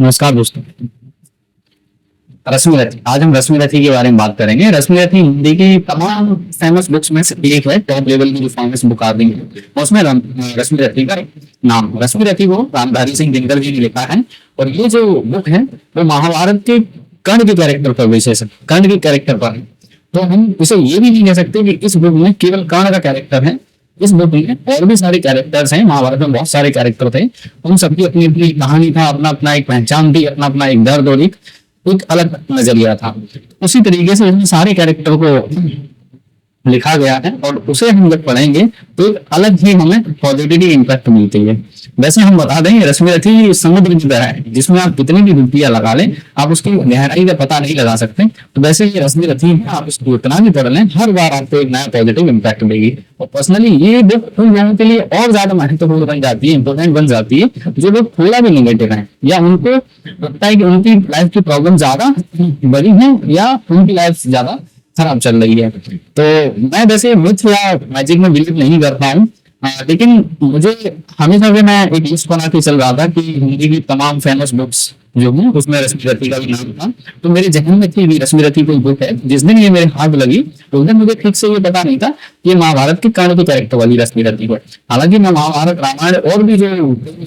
नमस्कार दोस्तों। रश्मि रथी, आज हम रश्मि रथी के बारे में बात करेंगे। रश्मि रथी हिंदी की तमाम फेमस बुक्स में से एक है, टॉप लेवल की जो फेमस बुक आती है उसमें रश्मि रथी का नाम। रश्मि रथी को रामधारी सिंह दिनकर जी ने लिखा है और ये जो बुक है वो महाभारत के कर्ण के कैरेक्टर पर विशेष है, कर्ण के कैरेक्टर पर है। तो हम इसे ये भी नहीं कह सकते कि इस बुक में केवल कर्ण का कैरेक्टर है। इस बुक में और भी सारे कैरेक्टर्स हैं, महाभारत में बहुत सारे कैरेक्टर थे, उन सबकी अपनी अपनी कहानी था, अपना अपना एक पहचान थी, अपना अपना एक दर्द और एक अलग नजरिया था। उसी तरीके से इसमें सारे कैरेक्टर को लिखा गया है और उसे हम जब पढ़ेंगे तो एक अलग ही हमें पॉजिटिविटी इम्पैक्ट मिलती है। वैसे हम बता दें रश्मि रथी समुद्र की तरह है जिसमें आप कितनी भी डुबकियां लगा लें आप उसकी गहराई का पता नहीं लगा सकते। तो वैसे ये रश्मि रथी है, आप इसको इतना भी पढ़ लें हर बार आपको एक नया पॉजिटिव इम्पैक्ट देगी। और पर्सनली ये बुक उन लोगों के लिए और ज्यादा महत्वपूर्ण बन जाती है, इंपॉर्टेंट बन जाती है जो लोग थोड़ा भी निगेटिव है या उनको लगता है कि उनकी लाइफ की प्रॉब्लम ज्यादा बड़ी है या उनकी लाइफ ज्यादा खराब चल रही है। तो मैं वैसे मिथ या मैजिक में बिलीव नहीं करता हूँ, लेकिन मुझे हमेशा से मैं एक लिस्ट बना के चल रहा था कि हिंदी की तमाम फेमस बुक्स जो है उसमें रश्मि रथी का भी नाम था। तो मेरे जहन में थी रश्मि रथी कोई बुक है। जिस दिन ये मेरे हाथ लगी उस दिन मुझे ठीक से ये पता नहीं था ये महाभारत के कर्ण के कैरेक्टर वाली रश्मि रथी को। हालांकि मैं महाभारत रामायण और भी जो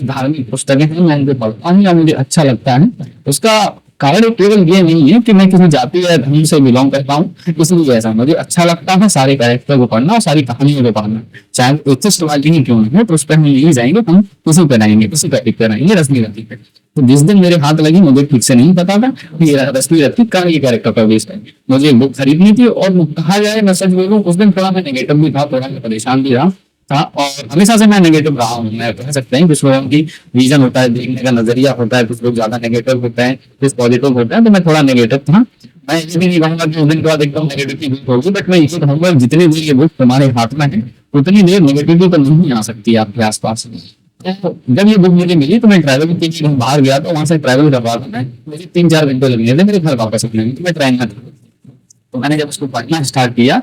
धार्मिक पुस्तकें हैं मैं इनको पढ़ता हूँ या मुझे अच्छा लगता है। उसका कारण केवल ये नहीं है कि मैं किसी जाति या धर्म से बिलोंग करता हूँ, इसलिए ऐसा मुझे अच्छा लगता है सारे कैरेक्टर को पढ़ना और सारी कहानियों को पढ़ना, चाहे एथिस्ट वाली ही क्यों नहीं है। तो उस पर हम यही जाएंगे, हम किसी पे रहेंगे, किसी कैरेक्टर रहेंगे रश्मि रथी पे। तो जिस दिन मेरे हाथ लगी मुझे ठीक से नहीं पता था कि रश्मि रथी का ये कैरेक्टर पर बेस्ड है। मुझे बुक खरीदनी थी और कहा जाए मैं सच बोलूं उस दिन थोड़ा मैं नेगेटिव भी था, थोड़ा परेशान भी रहा था और हमेशा से मैं नेगेटिव रहा हूँ। मैं कह सकते हैं कुछ लोगों की विजन होता है, देखने का नजरिया होता है, कुछ लोग ज्यादा नेगेटिव होते हैं, कुछ पॉजिटिव होता है। तो मैं थोड़ा नेगेटिव था। मैं ये भी नहीं कहूंगा कि उस दिन के बाद एकदम नेगेटिविटी बुक होगी, बट मैं ये कहूंगा जितनी देर ये बुक तुम्हारे हाथ में है उतनी देर नेगेटिविटी तो नहीं आ सकती आपके आसपास। तो जब ये बुक मुझे मिली तो मैं ट्रैवल के बाहर गया तो वहां से ट्रैवल कर रहा था मैं, मुझे 3-4 घंटे लग गए थे मेरे घर वापस आने में, तो मैं ट्रेन में था। तो मैंने जब उसको पढ़ना स्टार्ट किया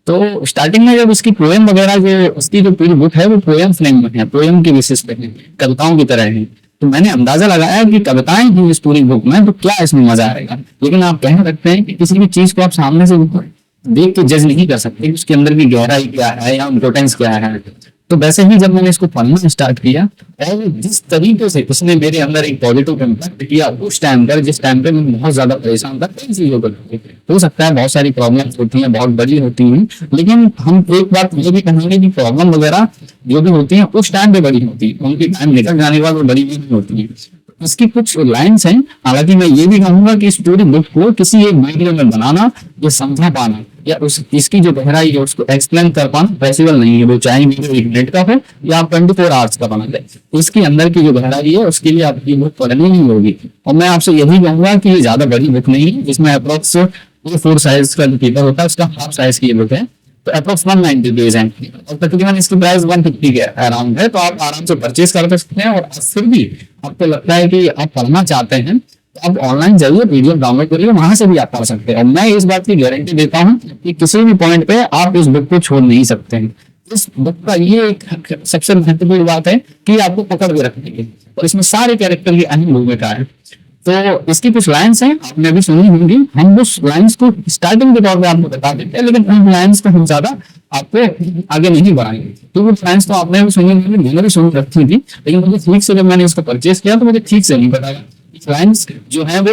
तो स्टार्टिंग में जब उसकी पोएम वगैरह जो उसकी जो पूरी बुक है वो पोएम फ्रेम में है, पोएम की बेसिस पे है, कविताओं की तरह है। तो मैंने अंदाजा लगाया कि कविताएं हैं इस पूरी बुक में तो क्या इसमें मजा आएगा। लेकिन आप कह सकते हैं कि किसी भी चीज को आप सामने से देख के जज नहीं कर सकते उसके अंदर की गहराई क्या है या इम्पोर्टेंस क्या है। तो वैसे ही जब मैंने इसको पढ़ना स्टार्ट किया और जिस तरीके से उसने मेरे अंदर एक पॉजिटिव इम्पैक्ट किया उस टाइम पर, जिस टाइम पे मैं बहुत ज्यादा परेशान था कई चीजों को, हो सकता है बहुत सारी प्रॉब्लम्स होती हैं, बहुत बड़ी होती हैं, लेकिन हम एक बात ये भी कहेंगे कि प्रॉब्लम वगैरह जो भी होती है उस टाइम पे बड़ी होती है, उनकी टाइम निकल जाने के बाद वो बड़ी भी नहीं होती है। इसकी कुछ लाइन्स हैं। हालांकि मैं ये भी कहूंगा कि इस पूरी बुक को किसी एक वीडियो में बनाना या समझा पाना या इसकी जो गहराई है उसको एक्सप्लेन कर पाना पॉसिबल नहीं है। वो चाहे वीडियो 1 मिनट का हो या आप 24 आवर्स का बना दे, इसके अंदर की जो गहराई है उसके लिए आपकी बुक पढ़नी ही होगी। और मैं आपसे यही कहूंगा कि ये ज्यादा बड़ी बुक नहीं है, जिसमें अप्रोक्स 4 साइज का जो पेपर होता है उसका हाफ साइज की ये बुक है। तो अप्रोक्स 190 पेज है और तकरीबन इसकी प्राइस 150 के अराउंड है। तो आप आराम से परचेज कर सकते हैं। और फिर भी आपको लगता है कि आप पढ़ना चाहते हैं तो आप ऑनलाइन जरूर पीडीएफ डाउनलोड करिए, वहां से भी आप पढ़ सकते हैं। और मैं इस बात की गारंटी देता हूं कि किसी भी पॉइंट पे आप इस बुक को छोड़ नहीं सकते हैं। इस बुक का ये एक सबसे महत्वपूर्ण बात है कि आपको पकड़ के रखनी है और इसमें सारे कैरेक्टर की अहम भूमिका है। तो इसकी कुछ लाइन्स हैं आपने अभी सुनी होंगी, हम उस लाइन्स को स्टार्टिंग के तौर पे आपको बता देते हैं, लेकिन उन लाइन्स पे हम ज्यादा आपको आगे नहीं बढ़ाएंगे क्योंकि लाइन्स तो आपने भी सुनी होंगी, मैंने भी सुन रखी थी, लेकिन मुझे ठीक से जब मैंने उसको परचेज किया तो मुझे ठीक से नहीं पता। लाइन्स जो है वो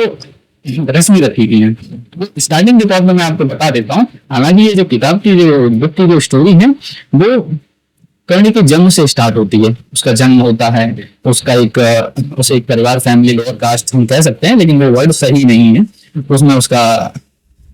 रश्मि रथी की है। तो स्टार्टिंग के तौर पे मैं आपको बता देता हूँ। हालांकि ये जो किताब की जो बुक की जो स्टोरी है वो कर्ण के जन्म से स्टार्ट होती है। उसका जन्म होता है, उसका उसे एक परिवार, फैमिली, लोअर कास्ट हम कह सकते हैं, लेकिन वो वर्ड सही नहीं है। उसमें उसका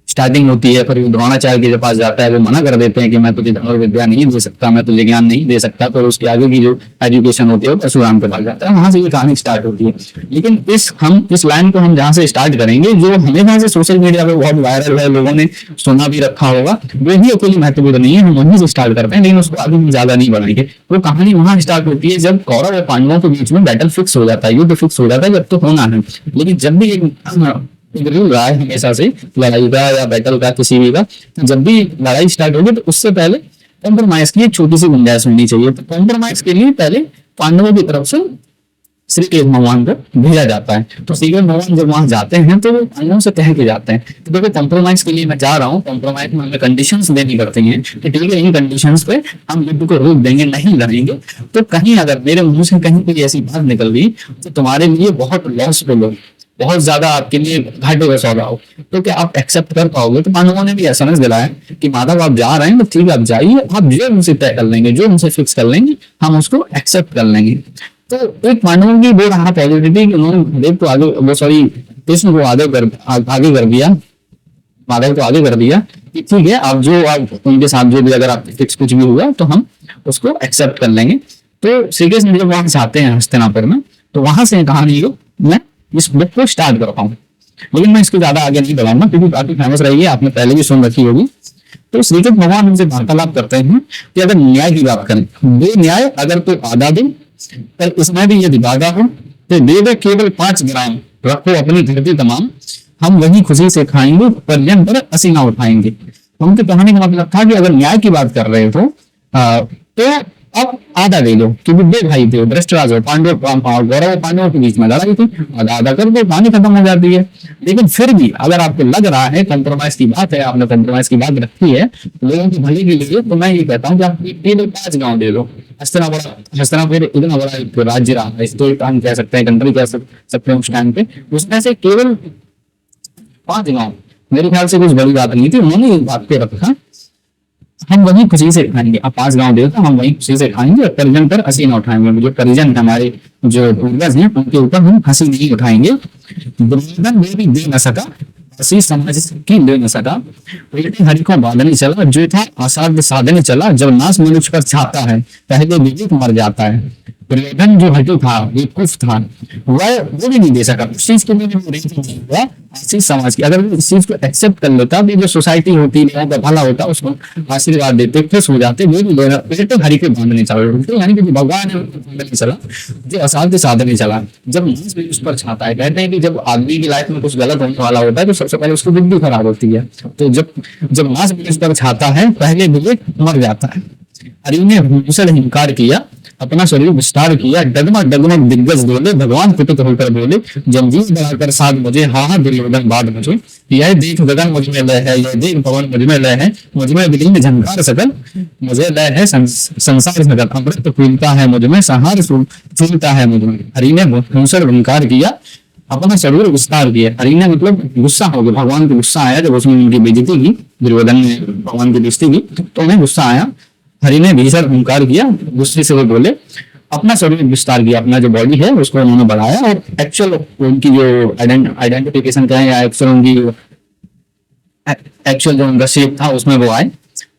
स्टार्टिंग होती है, फिर वो द्रोणाचार्य के पास जाता है, वो मना कर देते हैं कि मैं तुझे धनुर्विद्या नहीं दे सकता, मैं तुझे ज्ञान नहीं दे सकता। फिर उसके आगे की जो एजुकेशन होती है वो परशुराम के पास जाता है, वहां से ये कहानी स्टार्ट होती है। लेकिन इस लाइन को हम जहाँ से स्टार्ट करेंगे जो हमेशा से सोशल मीडिया पे बहुत वायरल है, लोगों ने सुना भी रखा होगा, वो ही अकेली महत्वपूर्ण नहीं है, हम वहीं से स्टार्ट करते हैं, लेकिन उसको आगे हम ज्यादा नहीं बढ़ाएंगे। वो कहानी वहां स्टार्ट होती है जब कौरव और पांडवों के बीच में बैटल फिक्स हो जाता है, युद्ध फिक्स हो जाता है, जब तो होना है। लेकिन जब भी एक रूल रहा है हमेशा से लड़ाई का या बैटल का किसी भी का, जब भी लड़ाई स्टार्ट होगी तो उससे पहले कॉम्प्रोमाइज की एक छोटी सी गुंजाइश होनी चाहिए। तो कॉम्प्रोमाइज के लिए पहले पांडवों की तरफ से श्री कृष्ण भगवान को भेजा जाता है। तो श्री कृष्ण भगवान जब वहां जाते हैं तो वो अन्यों से कह के जाते हैं तो देखो कॉम्प्रोमाइज के लिए मैं जा रहा हूँ, कॉम्प्रोमाइज में हमें कंडीशंस देनी पड़ती हैं कि ठीक है इन कंडीशंस पे हम युद्ध को रोक देंगे, नहीं लड़ेंगे। तो कहीं अगर मेरे मुंह से कहीं कोई ऐसी बात निकल गई तो तुम्हारे लिए बहुत लॉसफुल हो, बहुत ज्यादा आपके लिए घाटे का सौदा हो, तो क्या आप एक्सेप्ट कर पाओगे? तो पांडवों ने भी एसएमएस दिलाया कि माधव आप जा रहे हैं तो ठीक है आप जाइए, आप जो उनसे तय कर लेंगे, जो उनसे फिक्स कर लेंगे हम उसको एक्सेप्ट कर लेंगे। तो एक पांडवों की वो रहा पॉजिटिविटी कि उन्होंने देव को आगे, वो सॉरी कृष्ण को आगे कर दिया, माधव को आगे कर दिया कि ठीक है आप जो आप उनके साथ जो भी अगर आप फिक्स कुछ भी हुआ तो हम उसको एक्सेप्ट कर लेंगे। तो श्री कृष्ण जब वहां जाते हैं हस्तिनापुर में तो वहां से कहानी को मैं इस बुक को स्टार्ट करता हूँ, लेकिन मैं इसको ज्यादा आगे नहीं बढ़ाऊंगा क्योंकि काफी फेमस रहेगी, आपने पहले भी सुन रखी होगी। तो श्री कृष्ण भगवान उनसे वार्तालाप करते हैं कि अगर न्याय की बात करें, दे न्याय अगर कोई आधा दे पर इसमें भी यदि बाधा हो तो दे दे केवल 5 ग्राम, रखो अपनी धरती तमाम, हम वही खुशी से खाएंगे पर्यंत पर असीना उठाएंगे। तो उनकी कहानी का मतलब था कि अगर न्याय की बात कर रहे हो तो अब आधा ले लो, क्योंकि 2 भाई थे, धृतराष्ट्र और पांडव, गौरव और पांडवों के बीच में लड़ाई थी, आधा आधा कर दो कहानी खत्म हो जाती है। लेकिन फिर भी अगर आपको लग रहा है कंप्रोमाइज की बात है, आपने कंप्रोमाइज की बात रखी है लोगों के भले के लिए, तो मैं ये कहता हूँ कि आप केवल 5 गाँव दे दो। हस्तिनापुर इतना बड़ा एक राज्य रहा है, इसको हम कह सकते हैं, कंट्री कह सकते हैं उस टाइम पे, उसमें से केवल 5 गाँव, मेरे ख्याल से कुछ बड़ी बात नहीं थी, उन्होंने इस बात पे रखा हम वही खुशी से खाएंगे, आप 5 गांव दे तो हम वही खुशी से खाएंगे और परिजन पर हंसी न उठाएंगे। जो परिजन हमारे जो पूर्वज हैं उनके ऊपर हम हंसी नहीं उठाएंगे। दुर्योधन वे भी दे न सका, हंसी समझ की ले न सका, बेटे हरि को बांधने चला, जो था असाध्य साधने चला, जब नाश मनुष्य पर छाता है पहले विवेक मर जाता है। दुर्योधन जो हटू था, बेवकूफ था, वह वो भी नहीं दे सका उस चीज के लिए हुआ आशीष समाज की। अगर इस चीज को एक्सेप्ट कर लेता तो जो सोसाइटी होती है भला होता, उसको आशीर्वाद देते, खुश हो जाते, वो भी लेना तो हरि के बांधने चला, यानी कि भगवान बांधने चला, जो असाध्य साधने चला, जब नाश भी उस पर छाता है। कहते हैं कि जब आदमी की लाइफ में कुछ गलत होने वाला होता है तो सबसे पहले उसकी बुद्धि खराब होती है, तो जब नाश भी उस पर छाता है पहले विवेक मर जाता है। हरि ने भूषण हिंकार किया, अपना शरीर विस्तार किया, डगमग डगमग दिग्गज बोले, भगवान कुपित होकर बोले, जंजीर बढ़ाकर साथ मुझे, हाँ हाँ दुर्योधन बाद मुझे, यह देख गगन मुझ में लय है, यह देख पवन मुझ में लय है, मुझ में विलीन झंकार सकल, मुझे लय है संसार सकल, अमृत फूलता है मुझ में, संहार फूलता है मुझ में। हरि ने भूषण हिंकार किया, अपना शरीर विस्तार किया। हरि ने मतलब गुस्सा हो गया, भगवान को गुस्सा आया जब उसने उनकी बेइज्जती की, दुर्योधन ने भगवान की बेइज्जती की तो उन्हें गुस्सा आया। हरि ने भीषण हुंकार किया, गुस्से से वो बोले, अपना शरीर विस्तार किया, अपना जो बॉडी है उसको उन्होंने बढ़ाया और एक्चुअल उनकी जो आइडेंटिफिकेशन क्या है या एक्चुअल उनकी एक्चुअल जो उनका शेप था उसमें वो आए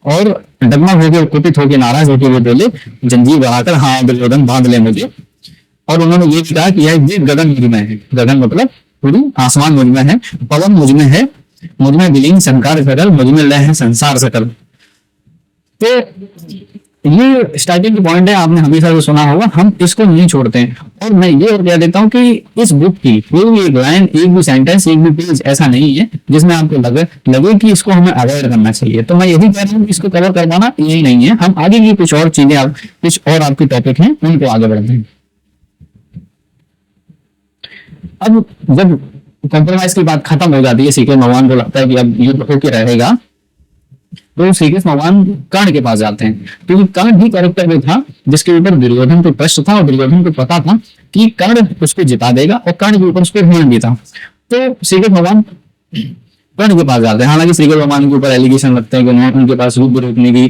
और डगमग होकर कुपित होकर नाराज होकर वो बोले, जंजीर बढ़ाकर हाँ दुर्योधन बांध ले मुझे। और उन्होंने ये भी कहा कि यह गगन मुझ में है, गगन मतलब पूरी आसमान मुझ में है, पवन मुझ में है, मुझ में विलीन संकार सकल, मुझ में लय है संसार सकल। तो ये स्टार्टिंग की पॉइंट है, आपने हमेशा जो सुना होगा, हम इसको नहीं छोड़ते हैं। और मैं ये और कह देता हूँ कि इस बुक की कोई भी एक लाइन, एक भी सेंटेंस, एक भी पेज ऐसा नहीं है जिसमें आपको लगे कि इसको हमें अवॉइड करना चाहिए। तो मैं यही कह रहा हूँ इसको कवर करवाना यही नहीं है, हम आगे की कुछ और चीजें, कुछ और आपके टॉपिक हैं उनको आगे बढ़ते हैं। अब जब कॉम्प्रोमाइज की बात खत्म हो जाती है, श्री कृष्ण भगवान को लगता है कि अब युद्ध होके रहेगा, तो श्री कृष्ण भगवान कर्ण के पास जाते हैं, क्योंकि कर्ण ही कैरेक्टर में था जिसके ऊपर दुर्योधन को ट्रस्ट था और दुर्योधन को पता था कि कर्ण उसको जिता देगा और कर्ण के ऊपर उसको घमंड भी था। तो श्री कृष्ण भगवान कर्ण के पास जाते हैं। हालांकि श्री कृष्ण भगवान के ऊपर एलिगेशन लगते हैं कि उनके पास युद्ध रोकने की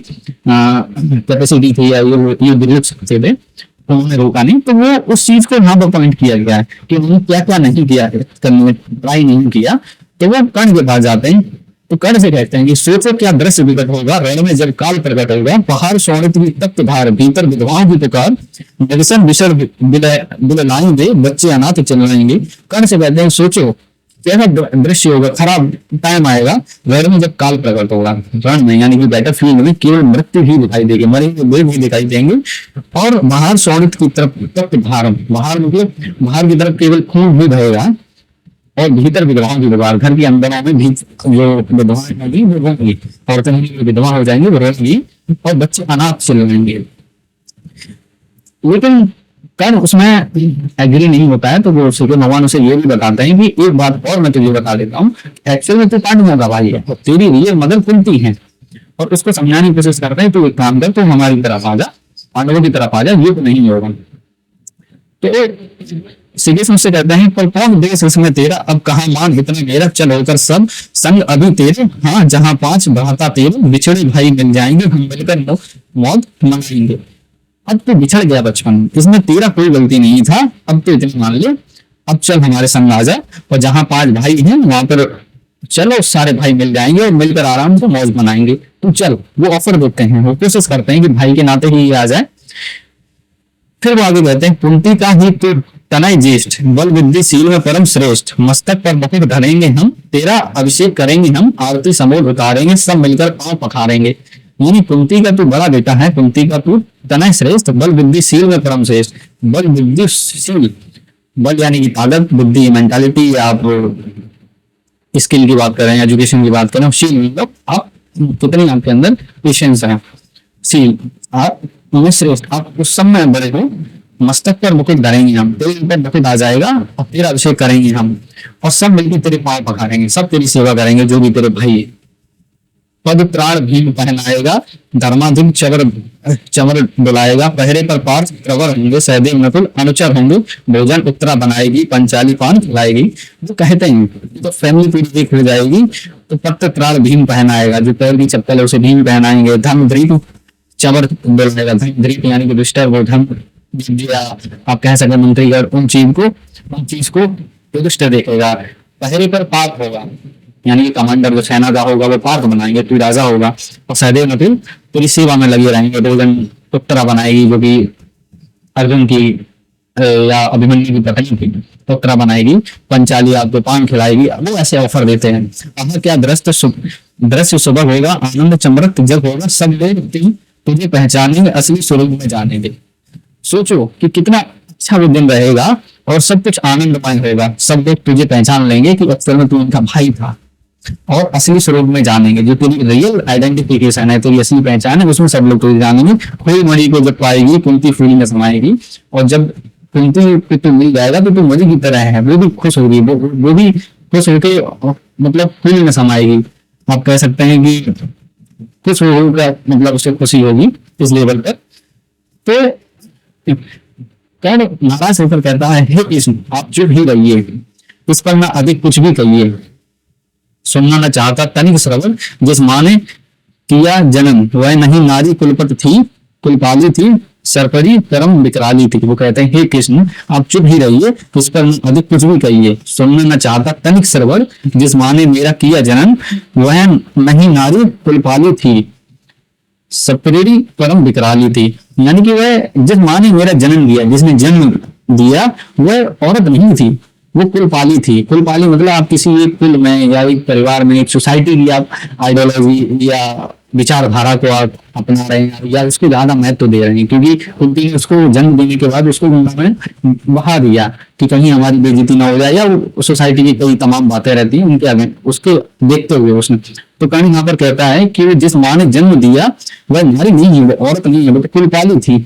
कैपेसिटी थी या युद्ध रोक सकते थे, तो उन्होंने रोका नहीं। तो वो उस चीज को यहाँ पर पॉइंट किया गया है कि उन्होंने क्या क्या नहीं किया, ट्राई नहीं किया। तो वो कर्ण के पास जाते हैं, तो कर्ण से कहते हैं कि सोचो क्या दृश्य विकट होगा, रण में जब काल प्रकट होगा, पहाड़ शोणित भी तख्त भार, भीतर विधवाओं की पुकार, निरसन विसर बिलनाई दे, बच्चे अनाथ चल रहेंगे। कर्ण से कहते हैं सोचो कैसा दृश्य होगा, खराब टाइम आएगा, रण में जब काल प्रकट होगा, रण में यानी कि बैटल फील्ड में केवल मृत्यु ही दिखाई देगी, मरे हुए भी दिखाई देंगे, और बाहर शोणित की तरफ तख्त भार, बाहर मतलब बाहर की तरफ केवल खून ही बहेगा, और भीतर विधवाओं की दीवार, घर के अंदरों में भी जो विधवाएं होंगी वो रोंगी, औरतें विधवा हो जाएंगी वो रोंगी, और बच्चे अनाथ चल रहेंगे। लेकिन कर उसमें एग्री नहीं होता है, तो वो सूर्य भगवान उसे ये भी बताते हैं कि एक बात और मैं तुझे बता देता हूँ, एक्चुअल में तू पांडवों का भाई है और तेरी रियल मदर कुंती है। और उसको समझाने की कोशिश करते हैं, तो एक काम कर, तो हमारी तरफ आ जा, पांडवों की तरफ आ जा, युद्ध नहीं होगा। तो श्री कृष्ण उससे कहते हैं, पर कौन देश इसमें तेरा, अब कहाँ मान इतना मेरा, चल होकर सब संग अभी तेरे, हाँ जहाँ पांच भ्राता तेरे, बिछड़े भाई मिल जाएंगे, हम मिलकर मौत मनाएंगे। अब तो बिछड़ गया बचपन, इसमें तेरा कोई गलती नहीं था, अब तो इतनी मान ले, अब चल हमारे संग आ जा, और जहाँ पांच भाई हैं वहां पर चलो, सारे भाई मिल जाएंगे और मिलकर आराम से मौज मनाएंगे। तो चल, वो ऑफर देते हैं, वो कोशिश करते हैं कि भाई के नाते ही आ जाए। फिर वो आगे कहते हैं, कुंती का ही तो तनय ज्येष्ठ, बल विद्धि शील में परम श्रेष्ठ, मस्तक पर मुकुट धरेंगे हम, तेरा अभिषेक करेंगे हम, आरती समोर उतारेंगे, सब मिलकर पांव पखारेंगे। यानी कुंती का तू बड़ा बेटा है, कुंती का तू तनय श्रेष्ठ, बल विद्धि शील में परम श्रेष्ठ। बल विद्धि शील, बल यानी कि ताकत, बुद्धि मेंटालिटी, आप स्किल की बात करें, एजुकेशन की बात करें, शील मतलब आप कितनी आपके अंदर पेशेंस है, शील आप श्रेष्ठ, आप उस सब में बड़े हो। मस्तक पर मुकुट धरेंगे हम, तेरे पर मुकुट आ जाएगा और तेरा अभिषेक करेंगे हम, और सब मिलकर तेरे पांव पखारेंगे, सब तेरी सेवा करेंगे, जो भी तेरे भाई। पद त्राण भीम पहनाएगा, धर्माधुन चमर डुलाएगा, पहरे पर पार्थ प्रवर होंगे, सहदेव नकुल अनुचर होंगे, भोजन उत्तरा बनाएगी, पंचाली पान खिलाएगी। जो कहते हैं तो फैमिली पूरी खिल जाएगी। तो पत्र त्राण भीम पहनाएगा, जो पैर की चप्पल है उसे भीम पहनाएंगे, धर्म धृत चमर डुलाएगा, धर्म धृत यानी कि दुष्ट वो धर्म, आप कह सकते मंत्रीगढ़, उन चीज को दुष्ट देखेगा। पहरे पर पार्थ होगा, यानी कि कमांडर जो सेना का होगा वो पार्थ बनाएंगे, तू राजा होगा, और सहदेव नकुल तेरी सेवा में लगे रहेंगे। भोजन उत्तरा बनाएगी, जो कि अर्जुन की या अभिमन्यु की पत्नी थी, उत्तरा बनाएगी, पंचाली आपको पान खिलाएगी। वो ऐसे ऑफर देते हैं। अब क्या दृश्य सुबह होगा, आनंद चमरक जब होगा, सब लोग तुझे पहचानेंगे, असली स्वरूप में जानेंगे। सोचो कि कितना अच्छा वो दिन रहेगा और सब कुछ आनंदमय होगा, सब लोग तुझे पहचान लेंगे कि अक्सर में तू उनका भाई था, और असली स्वरूप में जानेंगे, जो तेरी रियल आइडेंटिफिकेशन है, तेरी असली पहचान है, उसमें सब लोग तुझे जानेंगे। कोई मणि को जब पाएगी, कुंती फूली में समाएगी, और जब कुंती पे तू मिल जाएगा तो तू मणि की तरह है, वो भी खुश होगी, वो भी खुश होके मतलब फूली में समाएगी। आप कह सकते हैं कि खुश होगा, मतलब उसे खुशी होगी इस लेवल पर। तो नाराज होकर कहता है, हे कृष्ण आप चुप ही रहिए, इस पर ना अधिक कुछ भी कहिए, सुनना न चाहता तनिक श्रवण, जिस माँ ने किया जन्म, वह नहीं नारी कुलपत थी, कुलपाली थी, सरपरी परम विकराली थी। वो कहते हैं, हे कृष्ण आप चुप ही रहिए, इस पर अधिक कुछ भी कहिए, सुनना न चाहता तनिक श्रवण, जिस माँ ने मेरा किया जन्म, वह नहीं नारी कुलपाली थी, सप्रेरी परम विकराली थी। यानी कि वह जिस माँ ने मेरा जन्म दिया, जिसने जन्म दिया, वह औरत नहीं थी, वो कुलपाली थी। कुलपाली मतलब आप किसी एक कुल में या एक परिवार में, एक सोसाइटी की आप आइडियोलॉजी या विचारधारा को आप अपना रहे हैं या उसको ज्यादा महत्व दे रहे हैं, क्योंकि कुंती ने उसको जन्म देने के बाद उसको गंगा में बहा दिया कि कहीं हमारी बेइज्जती ना हो जाए, या वो सोसाइटी की कई तमाम बातें रहती हैं उनके आगे, उसको देखते हुए उसने। तो कहीं यहाँ पर कहता है कि जिस माँ ने जन्म दिया वह नारी नहीं है, वो औरत नहीं है, वो तो कुलपाली थी।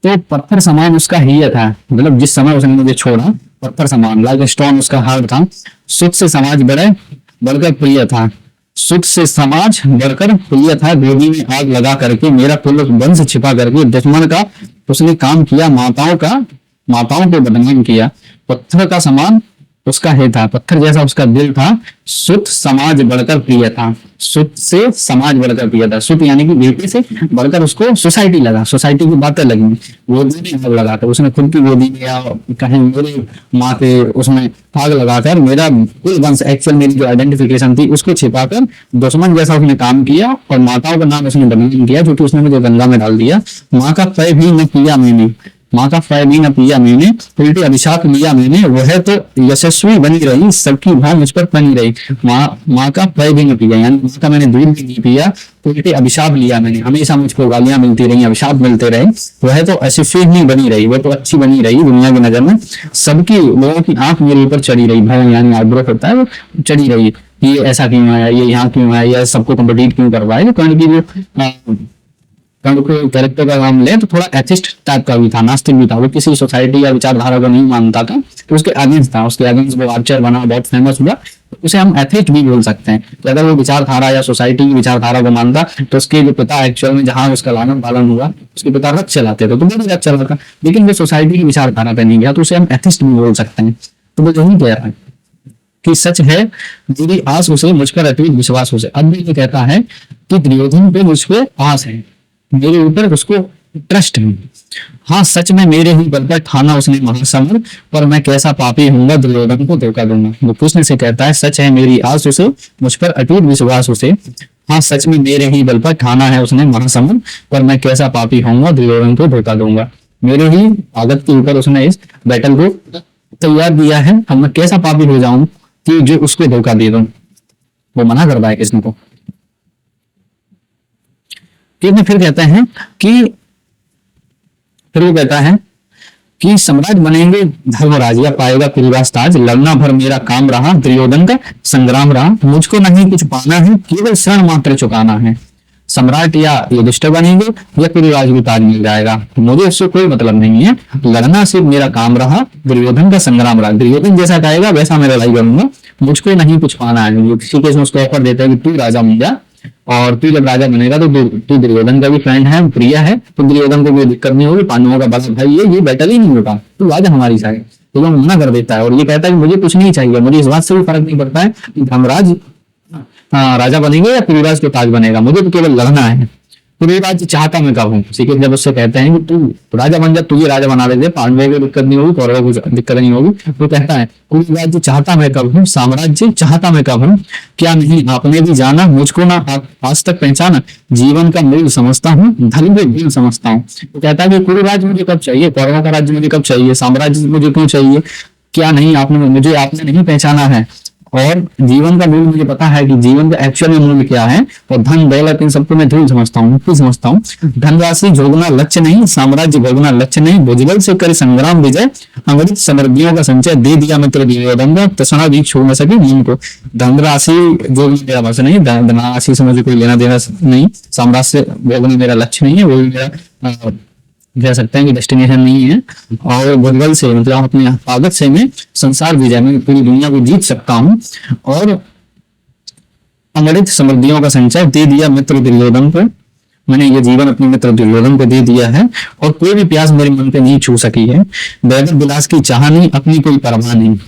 तो पत्थर समान उसका हिय था, मतलब जिस समय उसने मुझे छोड़ा, पत्थर समान लाइक स्टोन उसका हार्ट था। सुख से समाज बढ़कर प्रिय था, सुख से समाज बढ़कर प्रिय था, गोदी में आग लगा करके मेरा कुल वंश छिपा करके दुश्मन का उसने काम किया, माताओं को बदनाम किया। पत्थर का समान उसका है था, पत्थर जैसा उसका दिल था, सुत समाज बढ़कर प्रिय था, सुत से समाज बढ़कर प्रिय था। सुत यानी कि बेटे से बढ़कर उसको सोसाइटी लगा, सोसाइटी की बातें लगी, गोदी में आग लगाकर उसने खुद की गोदी में या कहीं मेरे माँ के उसमें आग लगाकर मेरा कुल वंश, एक्चुअल मेरी जो आइडेंटिफिकेशन थी उसको छिपाकर दुश्मन जैसा उसने काम किया, और माताओं का नाम उसने बदनाम किया, क्योंकि उसने मुझे गंगा में डाल दिया। माँ का पै भी न किया मैंने, माँ का फल भी न पिया मैंने, उल्टे अभिशाप लिया मैंने, वह तो यशस्वी बनी रही, सबकी भाव मुझ पर बनी रही। माँ का फल भी न पिया, यानी माँ का मैंने दूध भी नहीं पिया, उल्टे अभिशाप लिया मैंने, हमेशा मुझको गालियां मिलती रही, अभिशाप मिलते रहे, वह तो यशस्वी नहीं बनी रही, वह तो अच्छी बनी रही दुनिया की नजर में। सबकी लोगों की आंख मेरे ऊपर चढ़ी रही, भय यानी आग्रह होता है वो चढ़ी रही, ये ऐसा क्यों है, ये यहाँ क्यों है, या सबको कॉम्पिटिट क्यों करवाए। तो कर्ण के कैरेक्टर का नाम ले तो थोड़ा एथिस्ट टाइप का भी था, नास्तिक भी था, वो किसी सोसाइटी या विचारधारा को नहीं मानता था, तो उसके अगेंस्ट था, उसके अगेंस्ट वो आर्चर बना, बहुत फेमस हुआ, तो उसे हम एथिस्ट भी बोल सकते हैं। तो अगर वो विचारधारा या सोसाइटी की विचारधारा को मानता तो उसके जो पिता एक्चुअल में जहाँ उसका लालन पालन हुआ, उसके पिता रथ चलाते थे तो वो रथ चला था, लेकिन वो सोसाइटी की विचारधारा पे नहीं गया, तो उसे हम एथिस्ट भी बोल सकते हैं। तो वो यही कह रहा है कि सच है मेरी आस उसे, मुझ पर अटूट विश्वास उसे। अब भी ये कहता है कि दुर्योधन पे मुझ पे आस है, मेरे ऊपर उसको ट्रस्ट है। हाँ सच में मेरे ही बल पर ठाना उसने महासमर, पर मैं कैसा पापी हूंगा दुर्योधन को धोखा दूंगा। वो कृष्ण से कहता है सच है मेरी आस उसे, मुझ पर अटूट विश्वास उसे। हाँ सच में मेरे ही बल पर ठाना है उसने महासमर, पर मैं कैसा पापी होऊंगा दुर्योधन को धोखा दूंगा। मेरे ही आदत के ऊपर उसने इस बैटल को तैयार किया है, अब मैं कैसा पापी हो जाऊं कि जो उसको धोखा दे दूं। वो मना करता है कृष्ण को। कृष्ण फिर कहते हैं कि फिर वो कहता है कि सम्राट बनेंगे धर्मराज या पाएगा पृथ्वीराज ताज, लड़ना भर मेरा काम रहा दुर्योधन का संग्राम रहा, मुझको नहीं कुछ पाना है केवल शरण मात्र चुकाना है। सम्राट या युधिष्ठिर बनेंगे या पृथ्वीराज को ताज मिल जाएगा, मुझे उससे कोई मतलब नहीं है, लड़ना सिर्फ मेरा काम रहा, दुर्योधन का संग्राम रहा, दुर्योधन जैसा कहेगा वैसा मैं लड़ाई करूंगा, मुझको नहीं कुछ पाना है। किसी केस में उसको ऑफर देता है कि तू राजा बन जा, और तू जब राजा बनेगा तो तू दुर्योधन का भी फ्रेंड है, प्रिय है, तो दुर्योधन को कोई दिक्कत नहीं होगी, पांडवों का बड़ा भाई ये बैटल ही नहीं होगा, तू राजा हमारी साइड। तो वो मना कर देता है और ये कहता है कि मुझे कुछ नहीं चाहिए, मुझे इस बात से भी फर्क नहीं पड़ता है कि धर्मराज राजा बनेंगे या पृथ्वीराज को ताज बनेगा, मुझे तो केवल लड़ना है। पृथ्वीराज चाहता मैं कब हूँ, श्रीकृष्ण जब उससे कहते हैं कि तू राजा बन जा, तुझे राजा बना देते, पांडवों को दिक्कत नहीं होगी, कौरवों को दिक्कत नहीं होगी। वो कहता है पृथ्वीराज चाहता मैं कब हूँ, साम्राज्य चाहता मैं कब हूँ, क्या नहीं आपने भी जाना, मुझको ना आज तक पहचाना, जीवन का मूल समझता हूँ, धर्म के भूल समझता हूँ। वो कहता है कि पृथ्वीराज मुझे कब चाहिए, कौरवों का राज्य मुझे कब चाहिए, साम्राज्य मुझे क्यों चाहिए, क्या नहीं आपने नहीं पहचाना है, और जीवन का मूल मुझे पता है कि जीवन का एक्चुअल में मूल क्या है, और धन दौलत इन सबको मैं धूल समझता हूँ, मुक्ति समझता हूँ। धनराशि भोगना लक्ष्य नहीं, साम्राज्य भोगना लक्ष्य नहीं, भुजबल से कर संग्राम विजय, अमृत समृद्धियों का संचय दे दिया मित्र दुर्योधन का, तृष्णा भी छोड़ न सके नीम को। धनराशि भोगना मेरा वश नहीं, धनराशि से मुझे कोई लेना देना नहीं, साम्राज्य भोगना मेरा लक्ष्य नहीं है, वो भी मेरा कह सकते हैं कि डेस्टिनेशन नहीं है, और भुजबल से मतलब अपनी ताकत से मैं संसार विजय में पूरी दुनिया को जीत सकता हूँ, और अमृत समृद्धियों का संचय दे दिया मित्र दुर्योधन पर, मैंने ये जीवन अपने मित्र दुर्योधन को दे दिया है, और कोई भी प्यास मेरे मन पे नहीं छू सकी है, वैभव विलास की चाह नहीं, अपनी कोई परवाह नहीं,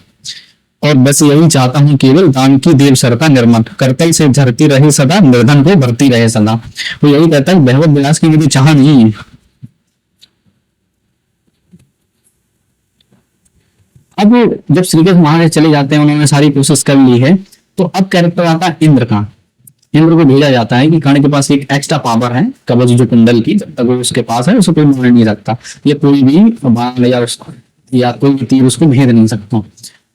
और बस यही चाहता हूँ केवल दान की देव सरता निर्मल, करतल से झरती रहे सदा, निर्धन को भरती रहे सदा। वो यही कहता है वैभव विलास की मुझे चाह नहीं है। अब जब श्री कृष्ण वहां से चले जाते हैं, उन्होंने सारी कोशिश कर ली है, तो अब कैरेक्टर आता है इंद्र का। इंद्र को भेजा जाता है कि कर्ण के पास एक एक्स्ट्रा पावर है, कवच जो कुंडल की, जब तक वो उसके पास है उसे कोई मार नहीं सकता, ये कोई भी बाण या कोई भी तीर उसको भेद नहीं सकता।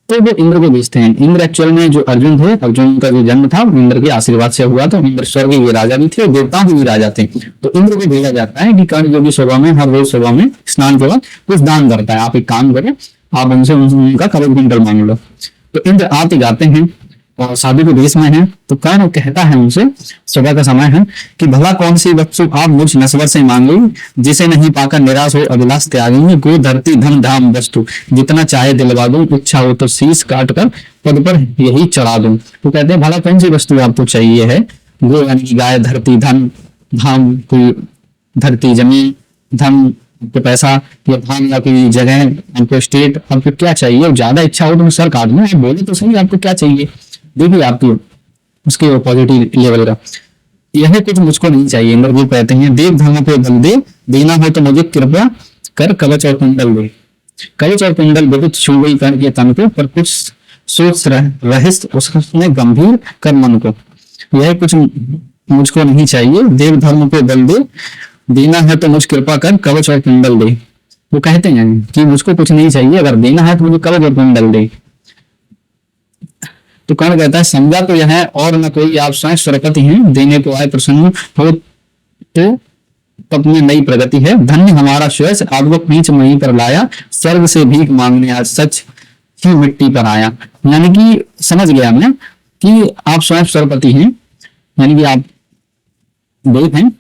तो वो इंद्र को भेजते हैं। इंद्र एक्चुअल में जो अर्जुन थे, अर्जुन का जो जन्म था वो इंद्र के आशीर्वाद से हुआ था। इंद्र स्वर्ग के राजा भी थे और देवताओं के भी राजा थे। तो इंद्र को भेजा जाता है कि कर्ण जो भी सुबह में, हर रोज सुबह में स्नान के बाद कुछ दान करता है, आप एक काम करें, आप उनसे उनका कवच कुंडल मांग लो। तो इंद्र आते जाते हैं और साधु के देश में है, तो कर्ण कहता है उनसे, सुबह का समय है, कि भला कौन सी वस्तु आप मुझ नस्वर से मांगो, जिसे नहीं पाकर निराश हो अभिलाष त्यागेंगे, गो धरती धन धाम वस्तु जितना चाहे दिलवा दूं, इच्छा हो तो शीश काट कर पद पर यही चढ़ा दूं। तो कहते हैं भला कौन सी वस्तु आपको चाहिए है, गो यानी कि गाय, धरती, धन, धाम कोई धरती जमीन, धन आपको पैसा, या धाम या कोई जगह, आपको स्टेट, आपको क्या चाहिए, ज्यादा इच्छा हो तो मैं सर काट दूं, आप बोले तो सही आपको क्या चाहिए, देखिए आपकी उसके पॉजिटिव लेवल का। यह कुछ मुझको नहीं चाहिए। इंद्र वो कहते हैं देव धर्म पे बल दे, देना हो तो मुझे कृपया कर कवच और कुंडल दे। कवच और कुंडल बहुत छू गई कर्ण के तन को, पर कुछ सोच रहस्य उसने गंभीर कर मन को। यह कुछ मुझको नहीं चाहिए, देव धर्म पे बल दे, देना है तो मुझ कृपा कर कवच और कुंडल दे। वो कहते हैं कि मुझको कुछ नहीं चाहिए, अगर देना है तो मुझे कवच और कुंडल दे। तो कर्ण कहता है समझा तो यह है और न कोई, आप स्वयं सरकति हैं, देने को आए प्रसन्न हो तो तब में नई प्रगति है। धन्य हमारा श्रेष्ठ आगवक नीच वहीं पर लाया, स्वर्ग से भीख मांगने आज सच ही मिट्टी पर आया। यानी कि समझ गया मैं कि आप स्वयं सरपति हैं, यानी कि आप देव हैं,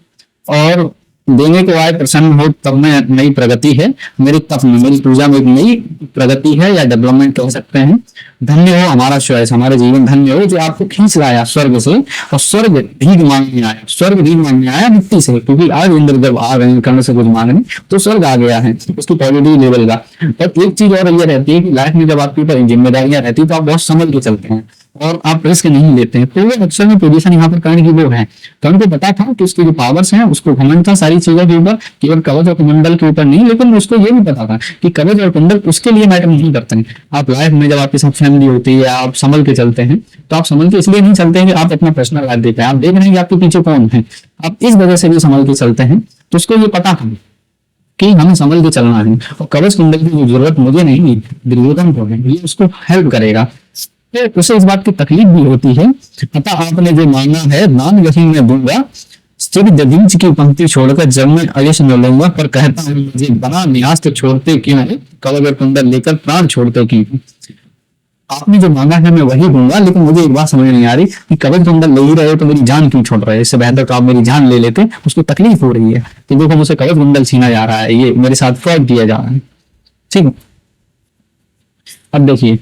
और देने को आए प्रसन्न हो तब में नई प्रगति है, मेरे तप में मेरी पूजा में एक नई प्रगति है या डेवलपमेंट कह सकते हैं। धन्य हो हमारा चॉइस, हमारे जीवन धन्य हो जो आपको खींच लाया स्वर्ग से, और स्वर्ग भीख मांगने आया, स्वर्ग भीख मांगने आया मिट्टी से, क्योंकि आज इंद्र जब आ रहे हैं कर्ण से कुछ मांगने तो स्वर्ग आ गया है उसकी पॉजिटिव लेवल का। पर एक चीज और ये रहती है कि लाइफ में जब आपके ऊपर जिम्मेदारियां रहती है तो आप बहुत समझ के चलते हैं और आप रिस्क नहीं लेते हैं। तो वो अक्सर में पोजीशन यहाँ पर कर्ण की वो है। कर्ण को पता था कि उसकी जो पावर्स हैं उसको घमंड था सारी चीजों के ऊपर, केवल कवच और कुंडल के ऊपर नहीं, लेकिन उसको ये भी पता था कि कवच और कुंडल उसके लिए मैटर नहीं करते हैं। आप लाइफ में जब आपके साथ फैमिली होती है, आप संभल के चलते हैं, तो आप संभल के इसलिए नहीं चलते हैं कि आप अपना पर्सनल लाइफ देख रहे हैं, आप देख रहे हैं कि आपके पीछे कौन है, आप इस वजह से भी संभल के चलते हैं। तो उसको ये पता था कि हमें संभल के चलना है, और कवच कुंडल की जो जरूरत मुझे नहीं, दुर्योधन को है, ये उसको हेल्प करेगा। उसे इस बात की तकलीफ भी होती है, अतः आपने जो मांगा है दान वही मैं दूंगा, सिर्फ जदीज की पंक्ति छोड़कर जब मैं अयश न लूंगा, पर कहता हूँ मुझे बना न्यास तो छोड़ते क्यों है, कवच कुंडल लेकर प्राण छोड़ते क्यों। आपने जो मांगा है मैं वही दूंगा, लेकिन मुझे एक बात समझ नहीं आ रही कि कवच कुंडल ले ही रहे हो तो मेरी जान क्यों छोड़ रहे हैं, इससे बेहतर तो आप मेरी जान ले लेते। उसको तकलीफ हो रही है कि देखो मुझसे कवच कुंडल छीना जा रहा है, ये मेरे साथ फ्रॉड किया जा रहा है। ठीक है, अब देखिए